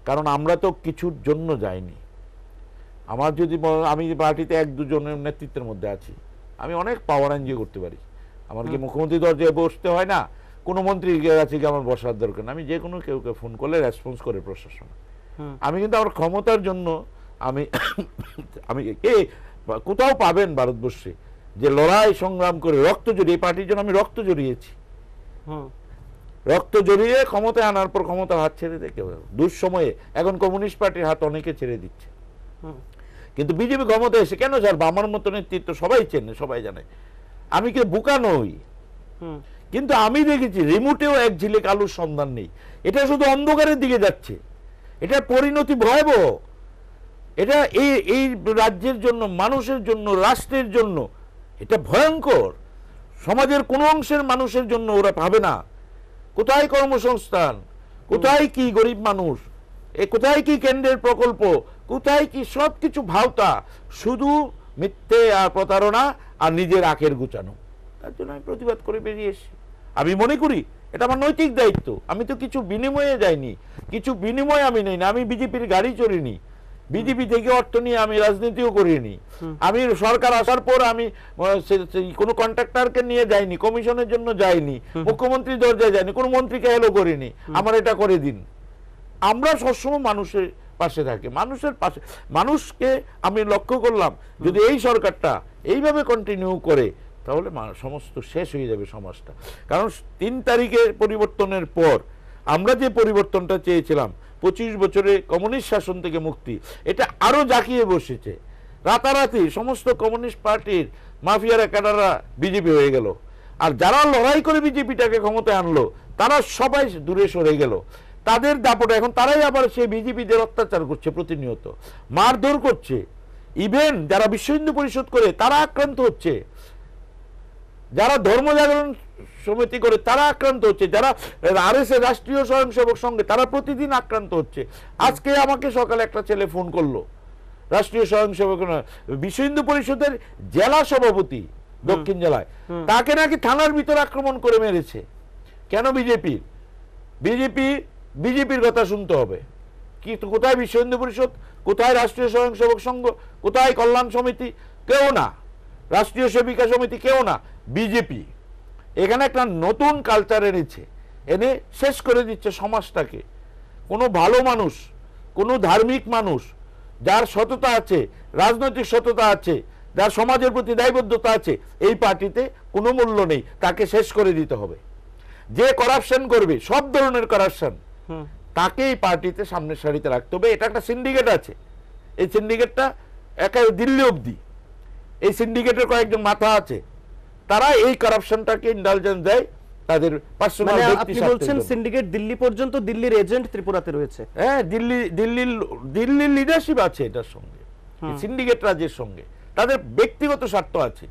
কারণ আমরা তো কিছুর জন্য যাইনি। আমার যদি আমি পার্টিতে 1-2 জনের নেতৃত্বের মধ্যে আছি, আমি অনেক পাওয়ার এনজয় করতে পারি। আমার কি মুখ্যমন্ত্রী দরজায় বসতে হয় না? কোনো মন্ত্রীর কাছে কি আমার বসার দরকার না? আমি যে কোনো কেউকে ফোন করলে রেসপন্স করে প্রশাসন। আমি কিন্তু আমার ক্ষমতার জন্য আমি আমি কোথাও পাবেন ভারতবর্ষে যে লড়াই সংগ্রাম করে রক্ত জড়িয়ে, এই পার্টির জন্য আমি রক্ত জড়িয়েছি, রক্ত জড়িয়ে ক্ষমতায় আনার পর ক্ষমতার হাত ছেড়ে দেয় কেউ দুঃসময়ে। এখন কমিউনিস্ট পার্টির হাত অনেকে ছেড়ে দিচ্ছে, কিন্তু বিজেপি ক্ষমতা এসে কেন স্যার আমার মতো নেতৃত্ব সবাই চেনে, সবাই জানে। আমি কি বোকা নই? কিন্তু আমি দেখেছি রিমোটেও এক ঝিলিক আলুর সন্ধান নেই। এটা শুধু অন্ধকারের দিকে যাচ্ছে। এটা পরিণতি ভয়াবহ। এটা এই রাজ্যের জন্য, মানুষের জন্য, রাষ্ট্রের জন্য এটা ভয়ঙ্কর। সমাজের কোন অংশের মানুষের জন্য ওরা ভাবে না। কোথায় কর্মসংস্থান, কোথায় কি গরিব মানুষ, কোথায় কি কেন্দ্রের প্রকল্প, কোথায় কি সবকিছু ভাওতা, শুধু মিথ্যে আর প্রতারণা আর নিজের আখের গুছানো। তার জন্য আমি প্রতিবাদ করে বেরিয়ে এসেছি। আমি মনে করি এটা আমার নৈতিক দায়িত্ব। আমি তো কিছু বিনিময়ে যাইনি, কিছু বিনিময় আমি নেই না। আমি বিজেপির গাড়ি চড়িনি, বিজেপি থেকে অর্থ নিয়ে আমি রাজনীতিও করিনি। আমি সরকার আসার পর আমি কোনো কন্ট্রাক্টরকে নিয়ে যাইনি, কমিশনের জন্য যাইনি, মুখ্যমন্ত্রী দরজায় যাইনি, কোনো মন্ত্রীকে হেলো করিনি। আমার এটা করে দিন। আমরা সবসময় মানুষের পাশে থাকি, মানুষের পাশে। মানুষকে আমি লক্ষ্য করলাম যদি এই সরকারটা এইভাবে কন্টিনিউ করে তাহলে সমস্ত শেষ হয়ে যাবে সমাজটা। কারণ 3 তারিখের পরিবর্তনের পর আমরা যে পরিবর্তনটা চেয়েছিলাম, 25 বছরে কমিউনিস্ট শাসন থেকে মুক্তি, এটা আরো জাঁকিয়ে বসেছে। রাতারাতি সমস্ত কমিউনিস্ট পার্টির মাফিয়ারা ক্যাডাররা বিজেপি হয়ে গেল, আর যারা লড়াই করে বিজেপিটাকে ক্ষমতায় আনলো তারা সবাই দূরে সরে গেল। তাদের দাপটে এখন তারাই আবার সেই বিজেপিদের অত্যাচার করছে, প্রতিনিয়ত মারধর করছে। ইভেন যারা বিশ্ব হিন্দু পরিষদ করে তারা আক্রান্ত হচ্ছে, যারা ধর্ম জাগরণ সমিতি করে তারা আক্রান্ত হচ্ছে, যারা আরএসএস রাষ্ট্রীয় স্বয়ংসেবক সঙ্গে তারা প্রতিদিন আক্রান্ত হচ্ছে। আজকে আমাকে সকালে একটা ছেলে ফোন করলো, রাষ্ট্রীয় স্বয়ংসেবক বিশ্ব হিন্দু পরিষদের জেলা সভাপতি দক্ষিণ জেলায়, তাকে নাকি থানার ভিতর আক্রমণ করে মেরেছে। কেন? বিজেপির কথা শুনতে হবে। কি কোথায় বিশ্ব হিন্দু পরিষদ, কোথায় রাষ্ট্রীয় স্বয়ংসেবক সংঘ, কোথায় কল্যাণ সমিতি? কেউ না। রাষ্ট্রীয় সেবিকা সমিতি? কেউ না। বিজেপি এখানে একটা নতুন কালচার এনেছে, এনে শেষ করে দিচ্ছে সমাজটাকে। কোনো ভালো মানুষ, কোনো ধার্মিক মানুষ, যার সততা আছে, রাজনৈতিক সততা আছে, যার সমাজের প্রতি দায়বদ্ধতা আছে, এই পার্টিতে কোনো মূল্য নেই। তাকে শেষ করে দিতে হবে। যে করাপশন করবে, সব ধরনের করাপশন, তাকে এই পার্টিতে সামনের সারিতে রাখতে হবে। এটা একটা সিন্ডিকেট আছে, এই সিন্ডিকেটটা একাই দিল্লি অবধি। এই সিন্ডিকেটের কয়েকজন মাথা আছে, তারা এই কারাপশনটাকে ইন্ডালজেন্স দেয় তাদের পার্সোনাল ব্যক্তি স্বার্থের জন্য। আপনি বলছেন সিন্ডিকেট দিল্লি পর্যন্ত, দিল্লির এজেন্ট ত্রিপুরাতে রয়েছে? হ্যাঁ, দিল্লির লিডারশিপ আছে এটার সঙ্গে, সিন্ডিকেট রাজের সঙ্গে তাদের ব্যক্তিগত স্বার্থ আছে।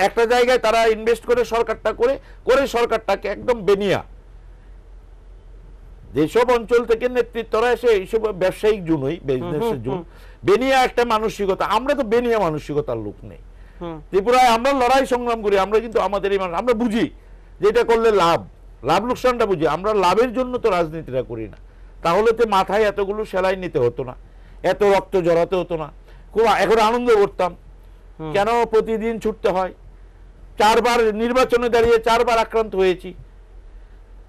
একটা জায়গায় তারা ইনভেস্ট করে সরকারটা করে সরকারটাকে একদম বেনিয়া। যেসব অঞ্চল থেকে নেতৃত্বরা এসে এইসব ব্যবসায়িক জুন, ওই বিজনেসের জুন, বেনিয়া একটা মানসিকতা। আমরা তো বেনিয়া মানসিকতার লোক নেই ত্রিপুরায়। আমরা লড়াই সংগ্রাম করি, আমরা কিন্তু আমাদের এই আমরা বুঝি যে এটা করলে লাভ লোকসানটা বুঝি। আমরা লাভের জন্য তো রাজনীতিটা করি না। তাহলে তো মাথায় এতগুলো সেলাই নিতে হতো না, এত রক্ত জড়াতে হতো না। খুব এখন আনন্দ করতাম। কেন প্রতিদিন ছুটতে হয়? 4 বার নির্বাচনে দাঁড়িয়ে 4 বার আক্রান্ত হয়েছি।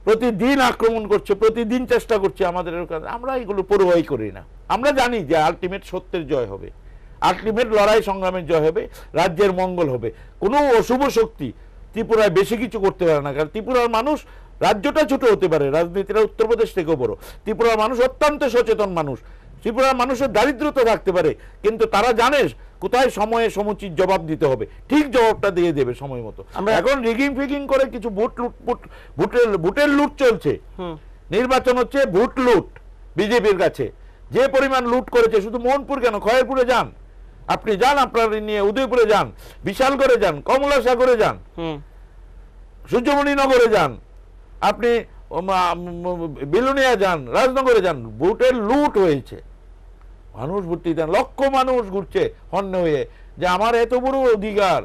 প্রতিদিন আক্রমণ করছে, প্রতিদিন চেষ্টা করছে আমাদের। আমরা এগুলো পরোয়াই করি না। আমরা জানি যে আলটিমেট সত্যের জয় হবে, আলটিমেট লড়াই সংগ্রামের জয় হবে, রাজ্যের মঙ্গল হবে। কোনো অশুভ শক্তি ত্রিপুরায় বেশি কিছু করতে পারে না। কারণ ত্রিপুরার মানুষ, রাজ্যটা ছোট হতে পারে, রাজনীতিটা উত্তরপ্রদেশ থেকেও বড়, ত্রিপুরার মানুষ অত্যন্ত সচেতন মানুষ। ত্রিপুরার মানুষের দারিদ্রতা থাকতে পারে, কিন্তু তারা জানে কোথায় সময়ে সমুচিত জবাব দিতে হবে, ঠিক জবাবটা দিয়ে দেবে সময় মতো। এখন রিগিং ফিগিং করে কিছু ভোটের লুট চলছে। নির্বাচন হচ্ছে ভোট লুট। বিজেপির কাছে যে পরিমাণ লুট করেছে, শুধু মোহনপুর কেন, খয়েরপুরে যান, আপনি যান, আপনার নিয়ে উদয়পুরে যান, বিশালগড়ে যান, কমলা সাগরে যান, সূর্যমণি নগরে যান, আপনি বিলুনিয়া যান, রাজনগরে যান, ভোটের লুট হয়েছে। মানুষ ভর্তি দেন, লক্ষ মানুষ ঘুরছে হন্য হয়ে যে আমার এত বড় অধিকার,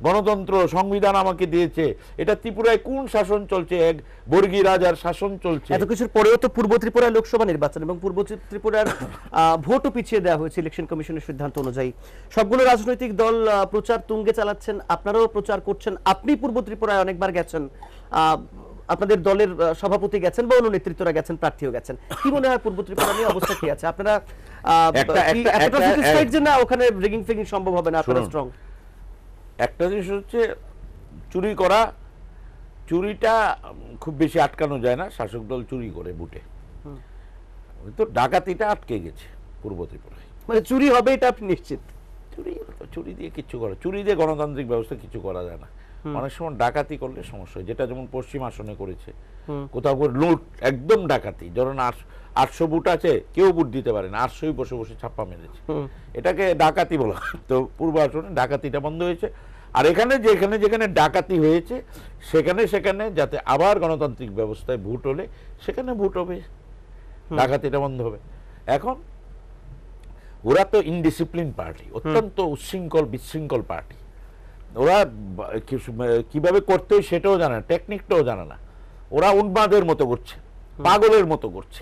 গণতন্ত্র সংবিধান আমাকে দিয়েছে। এটা ত্রিপুরায় কোন শাসন চলছে? এক বর্গী রাজার শাসন চলছে। এত কিছুর পরেও তো পূর্ব ত্রিপুরায় লোকসভা নির্বাচন এবং পূর্ব ত্রিপুরার ভোটও পিছিয়ে দেওয়া হয়েছে ইলেকশন কমিশনের সিদ্ধান্ত অনুযায়ী। সবগুলো রাজনৈতিক দল প্রচার তুঙ্গে চালাচ্ছেন, আপনারাও প্রচার করছেন। আপনি পূর্ব ত্রিপুরায় অনেকবার গেছেন, আপনাদের দলের সভাপতি গেছেন বা অন্য নেতৃত্বরা গেছেন, প্রার্থীও গেছেন। কি মনে হয় পূর্ব ত্রিপুরা নিয়ে অবস্থা কি আছে? আপনারা এতটা স্যাটিসফাইড যে না ওখানে রিগিং ফিগিং সম্ভব হবে না, আপনারা স্ট্রং? একটা জিনিস হচ্ছে চুরি করা, চুরিটা খুব বেশি আটকানো যায় না, শাসক দল চুরি করে বুটে। তো ডাকাতিটা আটকে গেছে পূর্ব ত্রিপুরায়। মানে চুরি হবে এটা আপনি নিশ্চিত? চুরি দিয়ে কিছু করা, চুরি দিয়ে গণতান্ত্রিক ব্যবস্থা কিছু করা যায় না। অনেক সময় ডাকাতি করলে সমস্যা হয়, যেটা যেমন পশ্চিম আসনে করেছে। কোথাও লুট, একদম ডাকাতি। ধরুন 800 বুট আছে, কেউ বুট দিতে পারে না, 800ই বসে বসে ছাপ্পা মেরেছে, এটাকে ডাকাতি বলা হয়। তো পূর্ব আসনে ডাকাতিটা বন্ধ হয়েছে। আর এখানে যেখানে ডাকাতি হয়েছে সেখানে যাতে আবার গণতান্ত্রিক ব্যবস্থায় ভোট হলে সেখানে ভোট হবে, ডাকাতিটা বন্ধ হবে। এখন ওরা তো ইনডিসিপ্লিন পার্টি, অত্যন্ত উচ্ছৃঙ্খল বিশৃঙ্খল পার্টি। ওরা কিভাবে করতে হয় সেটাও জানে না, টেকনিকটাও জানে না। ওরা উন্মাদের মতো করছে, পাগলের মতো করছে।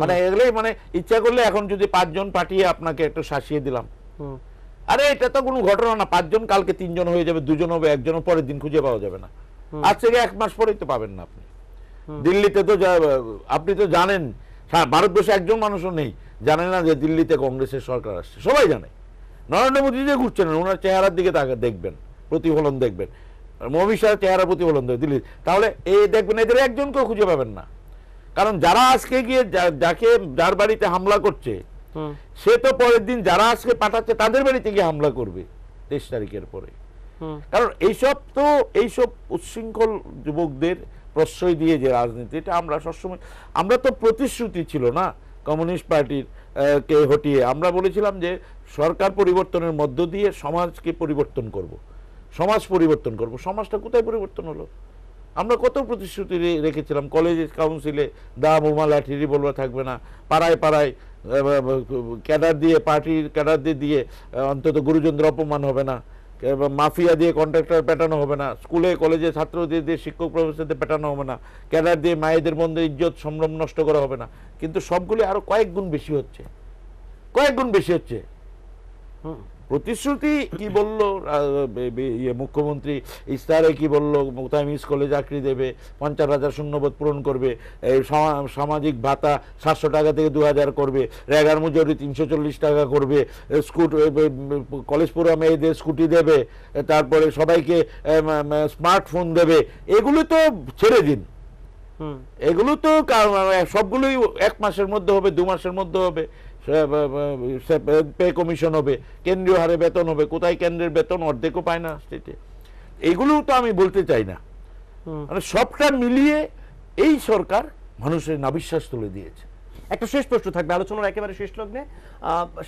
মানে এগুলোই, মানে ইচ্ছা করলে এখন যদি 5 জন পাঠিয়ে আপনাকে একটু শাসিয়ে দিলাম, আরে এটা তো কোনো ঘটনা না। 5 জন কালকে 3 জন হয়ে যাবে, 2 জন হবে, 1 জন পরের দিন খুঁজে পাওয়া যাবে না। আজ থেকে 1 মাস পরেই তো পাবেন না আপনি। দিল্লিতে তো আপনি তো জানেন, ভারতবর্ষে একজন মানুষও নেই জানে না যে দিল্লিতে কংগ্রেসের সরকার আসছে, সবাই জানে। নরেন্দ্র মোদী যে ঘুরছেন, ওনার চেহারার দিকে তাকে দেখবেন, প্রতিফলন দেখবেন, অমিত শাহের চেহারা প্রতিফলন দেবে দিল্লি, তাহলে এই দেখবেন এদের একজনকেও খুঁজে পাবেন না। কারণ যারা আজকে গিয়ে যার বাড়িতে হামলা করছে, সে তো পরের দিন যারা আজকে পাঠাচ্ছে তাদের বাড়িতে গিয়ে হামলা করবে 23 তারিখের পরে। কারণ এইসব উচ্ছৃঙ্খল যুবকদের প্রশ্রয় দিয়ে যে রাজনীতি, এটা আমরা সবসময়, আমরা তো প্রতিশ্রুতি ছিল না কমিউনিস্ট পার্টির কে হটিয়ে, আমরা বলেছিলাম যে সরকার পরিবর্তনের মধ্য দিয়ে সমাজকে পরিবর্তন করব, সমাজ পরিবর্তন করব। সমাজটা কোথায় পরিবর্তন হলো? আমরা কত প্রতিশ্রুতি রেখেছিলাম। কলেজে কাউন্সিলে দা বোমা লাঠি রিভলভার থাকবে না, পাড়ায় পাড়ায় ক্যাডার দিয়ে, পার্টির ক্যাডার দিয়ে অন্তত গুরুজনদের অপমান হবে না, মাফিয়া দিয়ে কন্ট্রাক্টর পেটানো হবে না, স্কুলে কলেজে ছাত্রদের দিয়ে শিক্ষক প্রফেসরদের পেটানো হবে না, ক্যাডার দিয়ে মায়েদের মধ্যে ইজ্জত সম্ভ্রম নষ্ট করা হবে না। কিন্তু সবগুলি আরো কয়েক গুণ বেশি হচ্ছে। প্রতিশ্রুতি কি বললো মুখ্যমন্ত্রী, ইস্তাহারে কি বললো, কোথায় মিস করলে চাকরি দেবে, 50,000 শূন্যপদ পূরণ করবে, সামাজিক ভাতা 700 টাকা থেকে 2000 করবে, রেগার মজুরি 340 টাকা করবে, কলেজ পড়ুয়া মেয়েদের স্কুটি দেবে, তারপরে সবাইকে স্মার্টফোন দেবে। এগুলো তো ছেড়ে দিন, এগুলো তো সবগুলোই 1 মাসের মধ্যে হবে, 2 মাসের মধ্যে হবে, পে কমিশন হবে, কেন্দ্রীয় হারে বেতন হবে। কোথায় কেন্দ্রের বেতন? অর্ধেকও পায় না স্টেটে। এইগুলো তো আমি বলতে চাই না। মানে সবটা মিলিয়ে এই সরকার মানুষের নাবিশ্বাস তুলে দিয়েছে। একটা শেষ প্রশ্ন থাকবে আলোচনার একেবারে শেষ লগ্নে।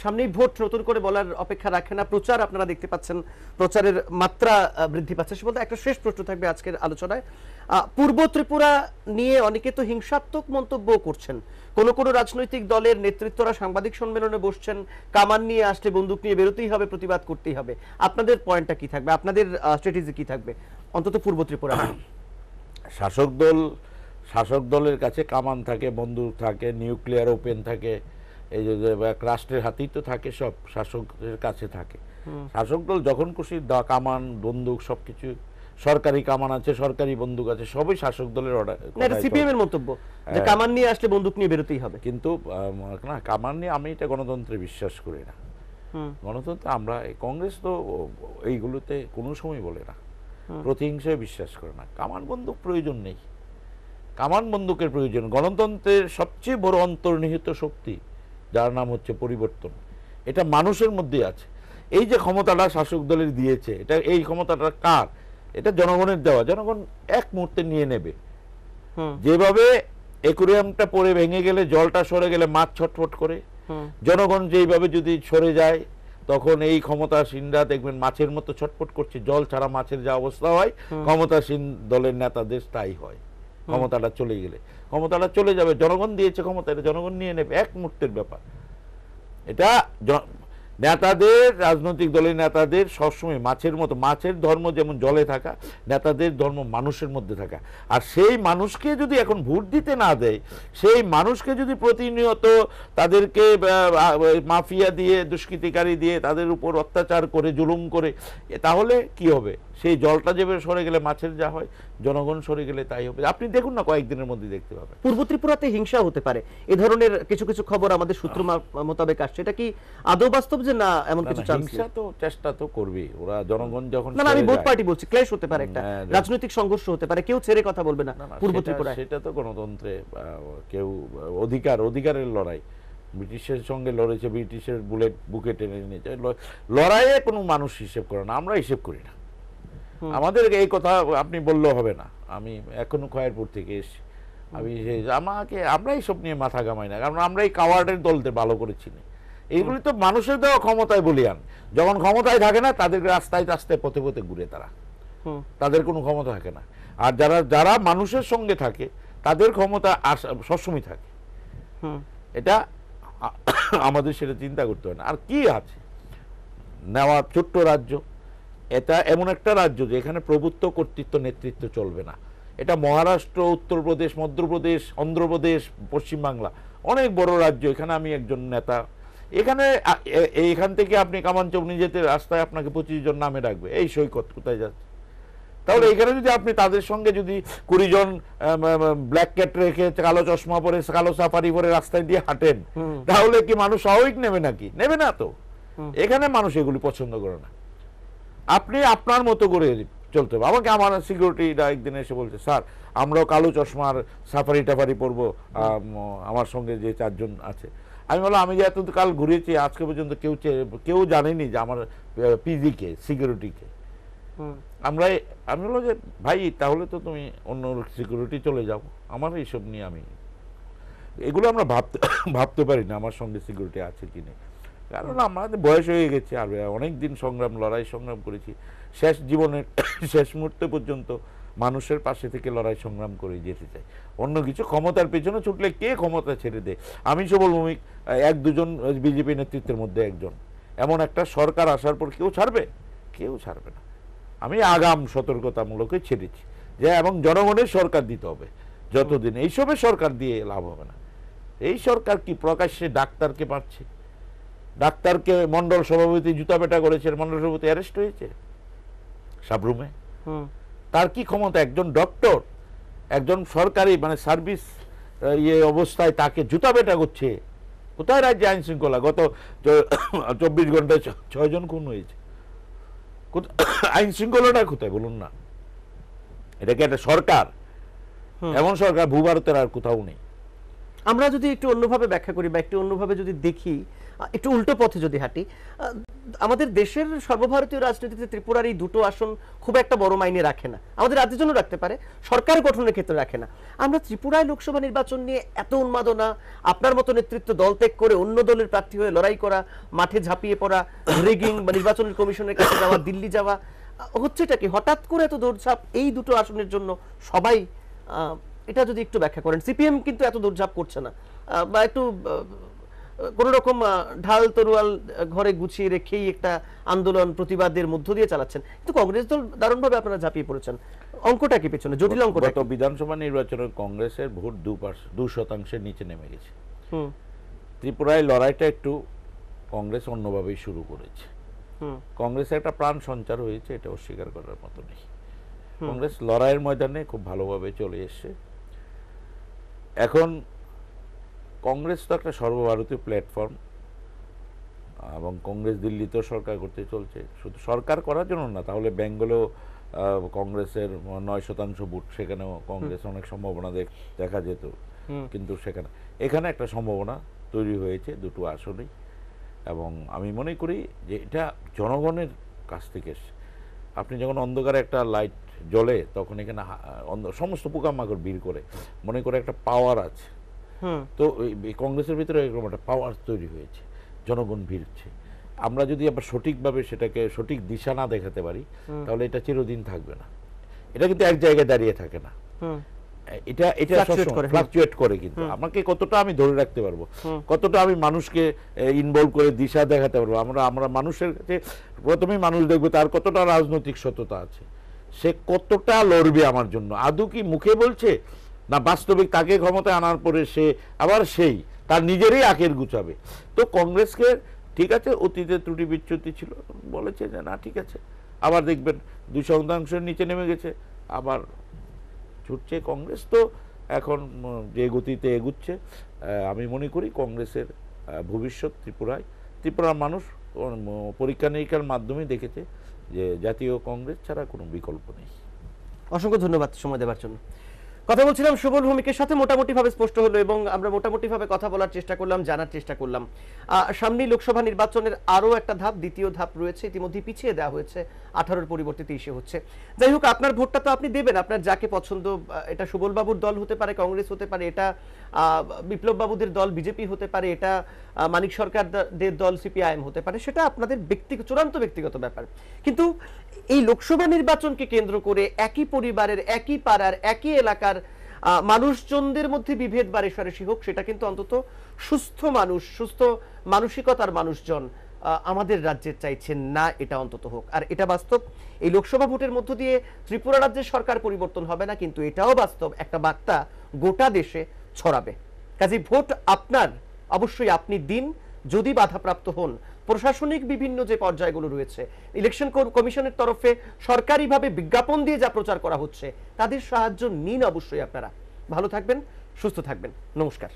সামনেই ভোট, নতুন করে বলার অপেক্ষা রাখে না, প্রচার আপনারা দেখতে পাচ্ছেন, প্রচারের মাত্রা বৃদ্ধি পাচ্ছে। সে বলতে একটা শেষ প্রশ্ন থাকবে আজকের আলোচনায়। পূর্ব ত্রিপুরা নিয়ে অনেকে তো হিংসাত্মক মন্তব্য করছেন, কোন কোন রাজনৈতিক দলের নেতৃত্বরা সাংবাদিক সম্মেলনে বসছেন, কামান নিয়ে আসলে বন্দুক নিয়ে বেরোতেই হবে, প্রতিবাদ করতেই হবে। আপনাদের পয়েন্টটা কি থাকবে, আপনাদের স্ট্র্যাটেজি কি থাকবে অন্তত পূর্ব ত্রিপুরা? শাসক দলের কাছে কামান থাকে, বন্দুক থাকে, নিউক্লিয়ার ওপেন থাকে, এই যে রাষ্ট্রের হাতেই তো থাকে, সব শাসকের কাছে থাকে। শাসক দল যখন খুশি কামান বন্দুক সবকিছু, সরকারি কামান আছে, সরকারি বন্দুক আছে, সবই শাসক দলের অর্ডার। সিপিএম এর মন্তব্য যে কামান নিয়ে আসলে বন্দুক নিয়ে বেরোতেই হবে। কিন্তু না, কামান নিয়ে আমি এটা গণতন্ত্রে বিশ্বাস করি না। গণতন্ত্র আমরা, কংগ্রেস তো এইগুলোতে কোনো সময় বলে না, প্রতিহিংসায় বিশ্বাস করে না। কামান বন্দুক প্রয়োজন নেই, কামান বন্দুকের প্রয়োজন। গণতন্ত্রের সবচেয়ে বড় অন্তর্নিহিত শক্তি, যার নাম হচ্ছে পরিবর্তন, এটা মানুষের মধ্যে আছে। এই যে ক্ষমতাটা শাসক দলের দিয়েছে, এটা এই ক্ষমতাটা কার? এটা জনগণের দেওয়া। জনগণ এক মুহূর্তে নিয়ে নেবে। যেভাবে অ্যাকুয়ারিয়ামটা পড়ে ভেঙে গেলে, জলটা সরে গেলে মাছ ছটফট করে, জনগণ যেইভাবে যদি সরে যায়, তখন এই ক্ষমতাসীনরা দেখবেন মাছের মতো ছটফট করছে। জল ছাড়া মাছের যা অবস্থা হয়, ক্ষমতাসীন দলের নেতাদের তাই হয়। ক্ষমতাটা চলে গেলে, ক্ষমতাটা চলে যাবে। জনগণ দিয়েছে ক্ষমতা, এটা জনগণ নিয়ে নেবে, এক মুহূর্তের ব্যাপার। এটা নেতাদের, রাজনৈতিক দলের নেতাদের সবসময় মাছের মতো, মাছের ধর্ম যেমন জলে থাকা, নেতাদের ধর্ম মানুষের মধ্যে থাকা। আর সেই মানুষকে যদি এখন ভোট দিতে না দেয়, সেই মানুষকে যদি প্রতিনিয়ত তাদেরকে মাফিয়া দিয়ে, দুষ্কৃতিকারী দিয়ে তাদের উপর অত্যাচার করে, জুলুম করে, তাহলে কি হবে? সেই জলটা যেভাবে সরে গেলে মাছের যা হয়, জনগণ সরে গেলে তাই হবে। আপনি দেখুন না, কয়েকদিনের মধ্যে দেখতে পাবেন। পূর্ব ত্রিপুরাতে হিংসা হতে পারে, এ ধরনের কিছু কিছু খবর আমাদের সূত্র মোতাবেক আসছে, এটা কি আদৌ বাস্তব যে না এমন কিছু চান্স? হিংসা তো চেষ্টা তো করবে ওরা, জনগণ যখন না, আমি বোথ পার্টি বলছি, ক্লেশ হতে পারে, একটা রাজনৈতিক সংঘর্ষ হতে পারে, কেউ ছেড়ে কথা বলবে না পূর্ব ত্রিপুরায়। সেটা তো গণতন্ত্রে কেউ অধিকারের লড়াই। ব্রিটিশের সঙ্গে লড়েছে, ব্রিটিশের বুলেট বুকে টেনে নিয়েছে, লড়াইয়ে কোনো মানুষ হিসেব করে না, আমরা হিসেব করি না। আমাদের এই কথা আপনি বললেও হবে না। আমি এখনো খয়েরপুর থেকে এসেছি, আমরা এইসব নিয়ে মাথা ঘামাই না, কারণ আমরা এই কাওয়ার্ডের দলদের ভালো করেছি না। এইগুলি তো মানুষের দেওয়া ক্ষমতায় বলিয়ান, যখন ক্ষমতায় থাকে না তাদের রাস্তায় রাস্তায় পথে পথে ঘুরে তারা, তাদের কোনো ক্ষমতা থাকে না। আর যারা মানুষের সঙ্গে থাকে তাদের ক্ষমতা সবসময় থাকে। এটা আমাদের সেটা চিন্তা করতে হয় না। আর কি আছে নেওয়া, ছোট্ট রাজ্য, এটা এমন একটা রাজ্য যে এখানে প্রভুত্ব, কর্তৃত্ব, নেতৃত্ব চলবে না। এটা মহারাষ্ট্র, উত্তরপ্রদেশ, মধ্যপ্রদেশ, অন্ধ্রপ্রদেশ, পশ্চিমবাংলা, অনেক বড় রাজ্য। এখানে আমি একজন নেতা, এখান থেকে আপনি কামানচৌনি যেতে রাস্তায় আপনাকে 25 জন নামে রাখবে, এই সৈকত কোথায় যাচ্ছে। তাহলে এখানে যদি আপনি তাদের সঙ্গে যদি 20 জন ব্ল্যাক ক্যাট রেখে, কালো চশমা পরে, কালো সাফারি পরে রাস্তায় দিয়ে হাঁটেন, তাহলে কি মানুষ স্বাভাবিক নেবে নাকি? নেবে না তো। এখানে মানুষ এগুলি পছন্দ করে না। আপনি আপনার মতো করে চলতে হবে। আমাকে আমার সিকিউরিটিরা একদিন এসে বলছে, স্যার আমরাও কালো চশমার সাফারি টাফারি পরবো, আমার সঙ্গে যে 4 জন আছে। আমি বললাম, আমি যে এতকাল ঘুরেছি আজকে পর্যন্ত কেউ জানেনি যে আমার পিজিকে, সিকিউরিটিকে। আমি বললাম যে ভাই তাহলে তো তুমি অন্য সিকিউরিটি চলে যাও, আমার এইসব নিয়ে এগুলো আমরা ভাবতে পারি না আমার সঙ্গে সিকিউরিটি আছে কি নেই। কারণ আমাদের বয়স হয়ে গেছে, আর অনেক দিন লড়াই সংগ্রাম করেছি। শেষ জীবনের শেষ মুহূর্তে পর্যন্ত মানুষের পাশে থেকে লড়াই সংগ্রাম করে যেতে চাই। অন্য কিছু ক্ষমতার পেছনে ছুটলে কে ক্ষমতা ছেড়ে দেয়? আমি সবল ভৌমিক 1-2 জন বিজেপি নেতৃত্বের মধ্যে একজন। এমন একটা সরকার আসার পর কেউ ছাড়বে? কেউ ছাড়বে না। আমি আগাম সতর্কতামূলকই ছেড়েছি যে এবং জনগণের সরকার দিতে হবে। যতদিন এইসবের সরকার দিয়ে লাভ হবে না। এই সরকার কি প্রকাশ্যে ডাক্তারকে মারছে, ডাক্তারকে মন্ডল সভাপতি জুতা পেটা করেছে, মন্ডল সভাপতি অ্যারেস্ট হয়েছে সাবরুমে। তার কি ক্ষমতা? একজন ডক্টর, একজন সরকারি সার্ভিস অবস্থায় তাকে জুতা পেটা করছে। কোথায় রাজ্যে আইন শৃঙ্খলা? গত 24 ঘন্টায় 6 জন খুন হয়েছে। আইন শৃঙ্খলাটা কোথায় বলুন না? এটা কি একটা সরকার? এমন সরকার ভূভারতের আর কোথাও নেই। আমরা যদি একটু অন্যভাবে ব্যাখ্যা করি বা একটু অন্যভাবে যদি দেখি, একটু উল্টো পথে যদি হাঁটি, আমাদের দেশের সর্বভারতীয় রাজনীতিতে ত্রিপুরার এই 2টো আসন খুব একটা বড় মাইনে রাখে না। আমাদের রাজ্যের জন্য রাখতে পারে, সরকার গঠনের ক্ষেত্রে রাখে না। আমরা ত্রিপুরায় লোকসভা নির্বাচন নিয়ে এত উন্মাদনা, আপনার মতো নেতৃত্ব দল ত্যাগ করে অন্য দলের প্রার্থী হয়ে লড়াই করা, মাঠে ঝাঁপিয়ে পড়া, রিগিং বা নির্বাচনের কমিশনের কাছে যাওয়া, দিল্লি যাওয়া, হচ্ছেটা কি? হঠাৎ করে এত দৌড়ঝাঁপ এই 2টো আসনের জন্য সবাই, এটা যদি একটু ব্যাখ্যা করেন। সিপিএম কিন্তু এত দৌড়ঝাঁপ করছে না, বা একটু কোন রকম ঢাল তরোয়াল ঘরে গুছিয়ে রেখেই একটা আন্দোলন প্রতিবাদের মধ্য দিয়ে চালাচ্ছেন। কিন্তু কংগ্রেস দল দারুণভাবে আপনারা ঝাঁপিয়ে পড়েছেন। অঙ্কটা কি পেছনে? জটিল অঙ্কটা। গত বিধানসভা নির্বাচনে কংগ্রেসের ভোট 2% নিচে নেমে গেছে। ত্রিপুরায় লড়াইটা একটু কংগ্রেস অন্যভাবেই শুরু করেছে। কংগ্রেসের একটা প্রাণ সঞ্চার হয়েছে, এটা অস্বীকার করার মতো নেই। কংগ্রেস লড়াইয়ের ময়দানে খুব ভালোভাবে চলে এসছে। এখন কংগ্রেস তো একটা সর্বভারতীয় প্ল্যাটফর্ম, এবং কংগ্রেস দিল্লিতেও সরকার করতে চলছে। শুধু সরকার করার জন্য না, তাহলে বেঙ্গলেও কংগ্রেসের 9% ভোট, সেখানেও কংগ্রেস অনেক সম্ভাবনা দেখা যেত। কিন্তু এখানে একটা সম্ভাবনা তৈরি হয়েছে 2টো আসনেই, এবং আমি মনে করি যে এটা জনগণের কাছ থেকে এসছে। আপনি যখন অন্ধকারে একটা লাইট জ্বলে, তখন এখানে সমস্ত পোকামাকড় ভিড় করে, মনে করে একটা পাওয়ার আছে। তো কংগ্রেসের ভিতরে এরকম একটা পাওয়ার তৈরি হয়েছে, জনগণ ভিড়ছে। আমরা যদি আবার সঠিকভাবে সেটাকে সঠিক দিশা না দেখাতে পারি, তাহলে এটা চিরদিন থাকবে না। এটা কিন্তু এক জায়গায় দাঁড়িয়ে থাকে না। এটা এটা Fluctuate করে, ফ্লাকচুয়েট করে, কিন্তু আমাকে কতটা আমি ধরে রাখতে পারবো, কতটা আমি মানুষকে ইনভলভ করে দিশা দেখাতে পারবো। আমরা মানুষের কাছে প্রথমেই মানুষ দেখবে তার কতটা রাজনৈতিক সততা আছে, সে কতটা লড়বে আমার জন্য, আদৌ কি মুখে বলছে না বাস্তবিক তাকে ক্ষমতায় আনার পরে সে আবার সেই তার নিজেরই আখের গুছাবে। তো কংগ্রেসকে ঠিক আছে, অতীতে ত্রুটি বিচ্যুতি ছিল, বলেছে যে না ঠিক আছে, আবার দেখবেন 2% নিচে নেমে গেছে, আবার ছুটছে কংগ্রেস। তো এখন যে গতিতে এগুচ্ছে, আমি মনে করি কংগ্রেসের ভবিষ্যৎ ত্রিপুরার মানুষ পরীক্ষা নিরীক্ষার মাধ্যমে দেখেছে যে জাতীয় কংগ্রেস ছাড়া কোনো বিকল্প নেই। অসংখ্য ধন্যবাদ সময় দেওয়ার জন্য। কথা বলছিলাম সুবল ভৌমিকের সাথে, মোটামুটি ভাবে স্পষ্ট হলো এবং আমরা মোটামুটি ভাবে কথা বলার চেষ্টা করলাম, জানার চেষ্টা করলাম। সামনেই লোকসভা নির্বাচনের আরো একটা ধাপ, দ্বিতীয় ধাপ রয়েছে, ইতিমধ্যে পিছিয়ে দেওয়া হয়েছে, 18-র পরিবর্তে 23-এ হচ্ছে। যাই হোক, আপনার ভোটটা তো আপনি দেবেন আপনার যাকে পছন্দ। এটা সুবল বাবুর দল হতে পারে, কংগ্রেস হতে পারে, এটা বিপ্লব বাবুদের দল বিজেপি হতে পারে, এটা মানিক সরকারদের দল সিপিআইএম হতে পারে, সেটা আপনাদের চূড়ান্ত ব্যক্তিগত ব্যাপার। কিন্তু এই লোকসভা নির্বাচনকে কেন্দ্র করে একই পরিবারের, একই পাড়ার, একই এলাকার মানুষজনদের মধ্যে বিভেদ বা রেষারেষি হোক, সেটা কিন্তু অন্তত সুস্থ মানুষ, সুস্থ মানসিকতার মানুষজন আমাদের রাজ্যের চাইছেন না এটা অন্তত হোক। আর এটা বাস্তব, এই লোকসভা ভোটের মধ্য দিয়ে ত্রিপুরা রাজ্যের সরকার পরিবর্তন হবে না, কিন্তু এটাও বাস্তব, একটা বার্তা গোটা দেশে ছড়াবে। কাজে ভোট আপনার, অবশ্যই আপনি দিন। যদি বাধাপ্রাপ্ত হন, প্রশাসনিক বিভিন্ন যে পর্যায়গুলো রয়েছে, ইলেকশন কমিশনের তরফে সরকারিভাবে বিজ্ঞাপন দিয়ে যা প্রচার করা হচ্ছে, তাদের সাহায্য নিন অবশ্যই আপনারা। ভালো থাকবেন, সুস্থ থাকবেন, নমস্কার।